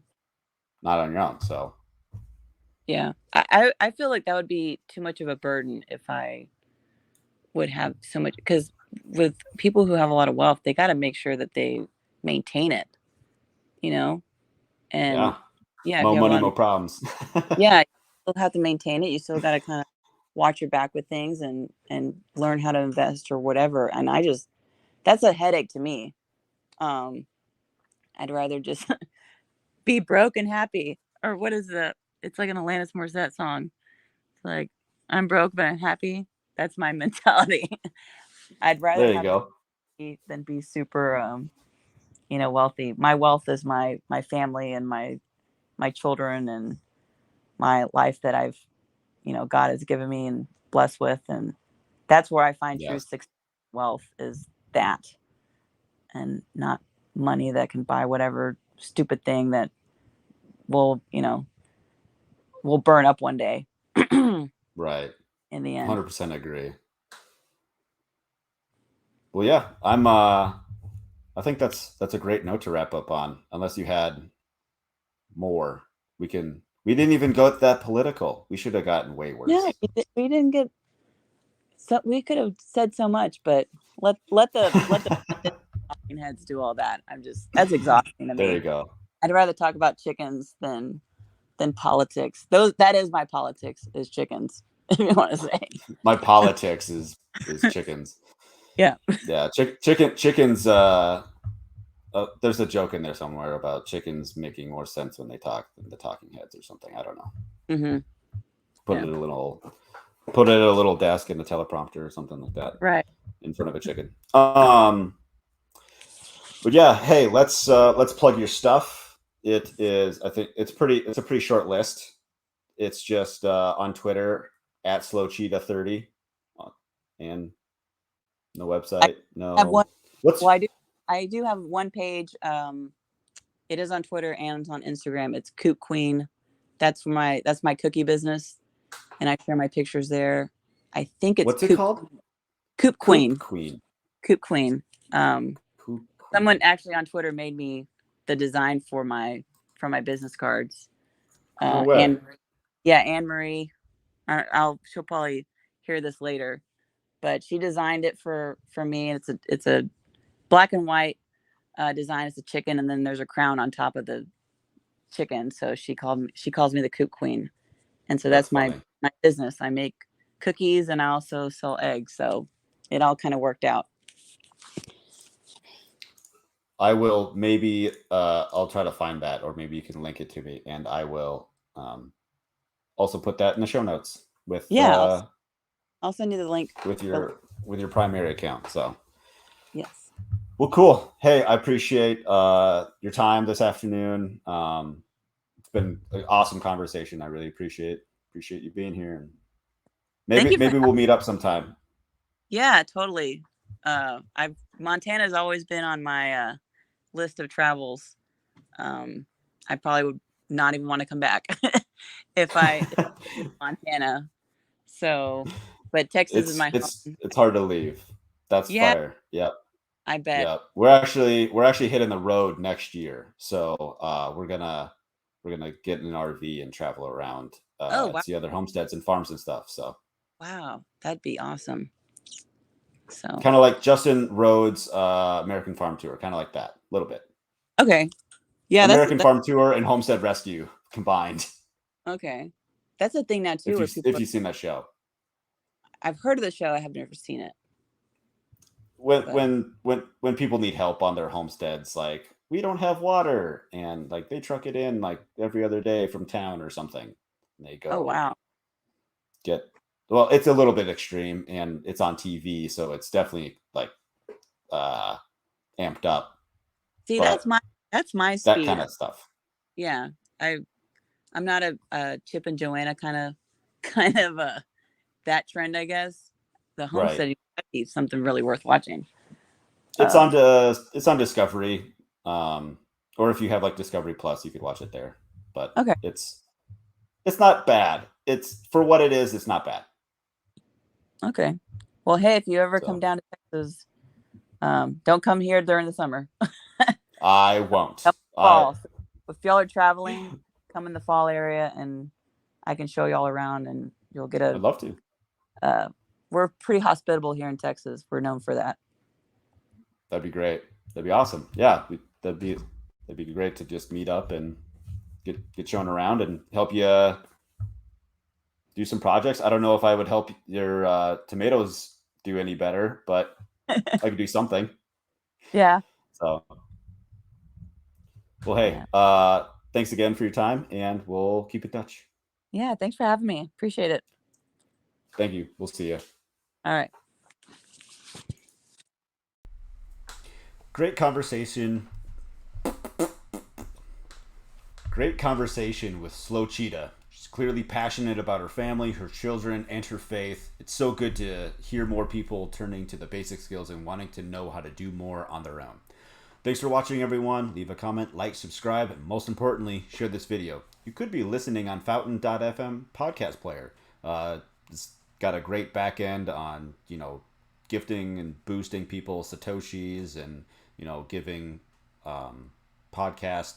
S2: not on your own. So
S1: Yeah. I feel like that would be too much of a burden if I would have so much, because with people who have a lot of wealth, they got to make sure that they maintain it, you know? And
S2: yeah,
S1: yeah, if
S2: more
S1: you have a
S2: money,
S1: lot
S2: more
S1: of,
S2: problems.
S1: yeah, you still have to maintain it. You still got to kind of watch your back with things and learn how to invest or whatever. And that's a headache to me. Um, I'd rather just be broke and happy. Or what is the? It's like an Alanis Morissette song. It's like, I'm broke but I'm happy. That's my mentality. I'd rather
S2: There you
S1: have
S2: go.
S1: than be super, wealthy. My wealth is my family and my children and my life that I've, God has given me and blessed with, and that's where I find true
S2: Yes,
S1: success. Wealth is that, and not money that can buy whatever stupid thing that will, will burn up one day. In
S2: right.
S1: the end.
S2: 100% agree. Well, yeah, I think that's a great note to wrap up on. Unless you had more, we didn't even go that political. We should have gotten way
S1: Yeah,
S2: worse.
S1: we didn't get so we could have said so much, but let the talking heads do all that. That's exhausting to
S2: There you
S1: me.
S2: go.
S1: I'd rather talk about chickens than politics. That is my politics, is chickens. If you want to say.
S2: My politics is chickens.
S1: Yeah.
S2: Yeah, chickens. There's a joke in there somewhere about chickens making more sense when they talk than the talking heads or something. I don't know.
S1: Mm-hmm.
S2: Put
S1: Yeah.
S2: it put it at a little desk in the teleprompter or something like that
S1: Right.
S2: in front of a chicken. But yeah, hey, let's plug your stuff. It is, I think it's a pretty short list. It's just on Twitter at Slow Cheetah 30, and no
S1: I
S2: website,
S1: have one.
S2: no what's
S1: Well, I do have one page. It is on Twitter and it's on Instagram. It's Coop Queen. That's my cookie business, and I share my pictures there. I think it's
S2: what's it called?
S1: Coop
S2: Coop
S1: Queen.
S2: Queen.
S1: Coop Queen. Um,
S2: Coop
S1: Someone
S2: Queen.
S1: actually on Twitter made me the design for my business cards.
S2: No way.
S1: And yeah, Anne Marie. She'll probably hear this later, but she designed it for me, and it's a black and white design. It's a chicken, and then there's a crown on top of the chicken. So she calls me the Coop Queen, and so
S2: That's
S1: that's
S2: funny.
S1: my business. I make cookies and I also sell eggs. So it all kind of worked out.
S2: I will maybe I'll try to find that, or maybe you can link it to me, and I will also put that in the show notes
S1: Yeah, I'll send you the link.
S2: with your primary account. So
S1: Yes.
S2: well, cool. Hey, I appreciate your time this afternoon. It's been an awesome conversation. I really appreciate you being here, and
S1: Thank you for.
S2: maybe we'll meet up sometime.
S1: Yeah, totally. Montana's always been on my list of travels. I probably would not even want to come back if I Montana. So, but Texas is my home.
S2: It's hard to leave. That's
S1: Yeah,
S2: fire. Yep.
S1: I bet.
S2: Yeah, we're actually hitting the road next year, so we're gonna get in an RV and travel around,
S1: Oh, wow.
S2: see other homesteads and farms and stuff. So
S1: Wow. That'd be awesome. So,
S2: kind of like Justin Rhodes' American Farm Tour, kind of like that, a little bit.
S1: okay. Yeah,
S2: American Farm Tour and Homestead Rescue combined.
S1: okay. That's a thing now too, where people,
S2: If you've seen that show,
S1: I've heard of the show. I have never seen it,
S2: when
S1: but
S2: when people need help on their homesteads, like we don't have water, and like they truck it in like every other day from town or something, and they
S1: oh,
S2: go
S1: wow.
S2: get well, it's a little bit extreme and it's on TV, so it's definitely like uh amped up,
S1: See,
S2: but
S1: that's my
S2: that
S1: speed.
S2: kind of stuff.
S1: Yeah. I'm not a Chip and Joanna kind of that trend, I guess. The
S2: Right.
S1: homesteading is something really worth watching.
S2: It's
S1: Um,
S2: on Discovery. Or if you have like Discovery Plus, you could watch it there. But
S1: okay.
S2: it's not bad. It's for what it is, it's not bad.
S1: Okay. Well, hey, if you ever come
S2: So
S1: down to Texas, don't come here during the summer.
S2: I won't.
S1: Come fall. So if y'all are traveling, come in the fall area, and I can show y'all around, and you'll get
S2: I'd love to.
S1: we're pretty hospitable here in Texas. We're known for that.
S2: That'd be great. That'd be awesome. Yeah, that'd be great to just meet up and get shown around and help you do some projects. I don't know if I would help your tomatoes do any better, but I could do something.
S1: Yeah.
S2: So, well, hey, thanks again for your time, and we'll keep in touch.
S1: Yeah. Thanks for having me. Appreciate it.
S2: Thank you. We'll see you.
S1: All right.
S2: Great conversation. Great conversation with Slow Cheetah. She's clearly passionate about her family, her children, and her faith. It's so good to hear more people turning to the basic skills and wanting to know how to do more on their own. Thanks for watching, everyone. Leave a comment, like, subscribe, and most importantly, share this video. You could be listening on Fountain.fm podcast player. It's got a great back end on, gifting and boosting people Satoshis and, giving podcasters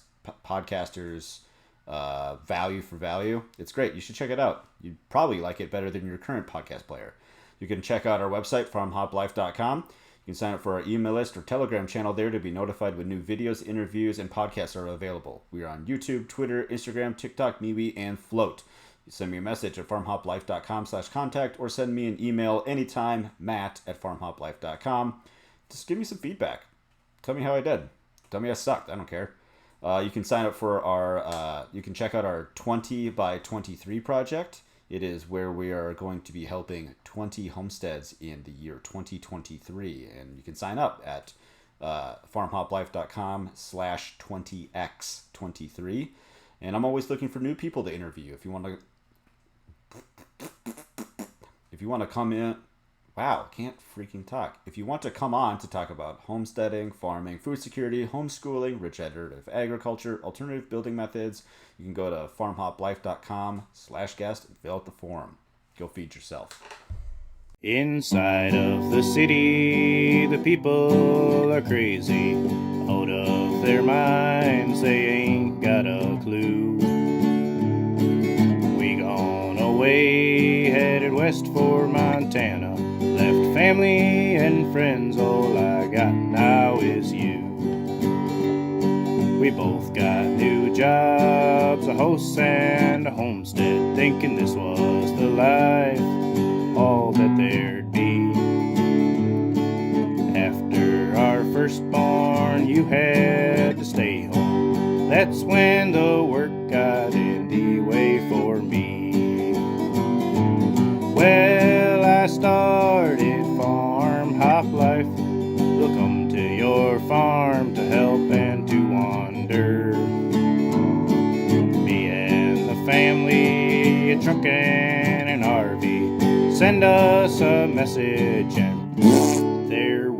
S2: value for value. It's great. You should check it out. You'd probably like it better than your current podcast player. You can check out our website, FarmHopLife.com. You can sign up for our email list or Telegram channel there to be notified when new videos, interviews, and podcasts are available. We are on YouTube, Twitter, Instagram, TikTok, MeWe, and Float. You send me a message at farmhoplife.com/contact or send me an email anytime, matt@farmhoplife.com. Just give me some feedback. Tell me how I did. Tell me I sucked. I don't care. You can sign up for you can check out our 20 by 23 project. It is where we are going to be helping 20 homesteads in the year 2023. And you can sign up at farmhoplife.com/20x23. And I'm always looking for new people to interview. If you want to come in, wow, can't freaking talk. If you want to come on to talk about homesteading, farming, food security, homeschooling, regenerative agriculture, alternative building methods, you can go to farmhoplife.com/guest and fill out the form. Go feed yourself.
S3: Inside of the city, the people are crazy, out of their minds, they ain't got a clue. We gone away, headed west for Montana, left family and friends, all I got now is you. We both got new jobs, a house and a homestead, thinking this was the life, all that there'd be. After our firstborn, you had to stay home. That's when the work got in the way for me. Well, I started Farm Hop Life. We'll come to your farm to help and to wander. Me and the family, a truck and an RV. Send us a message and there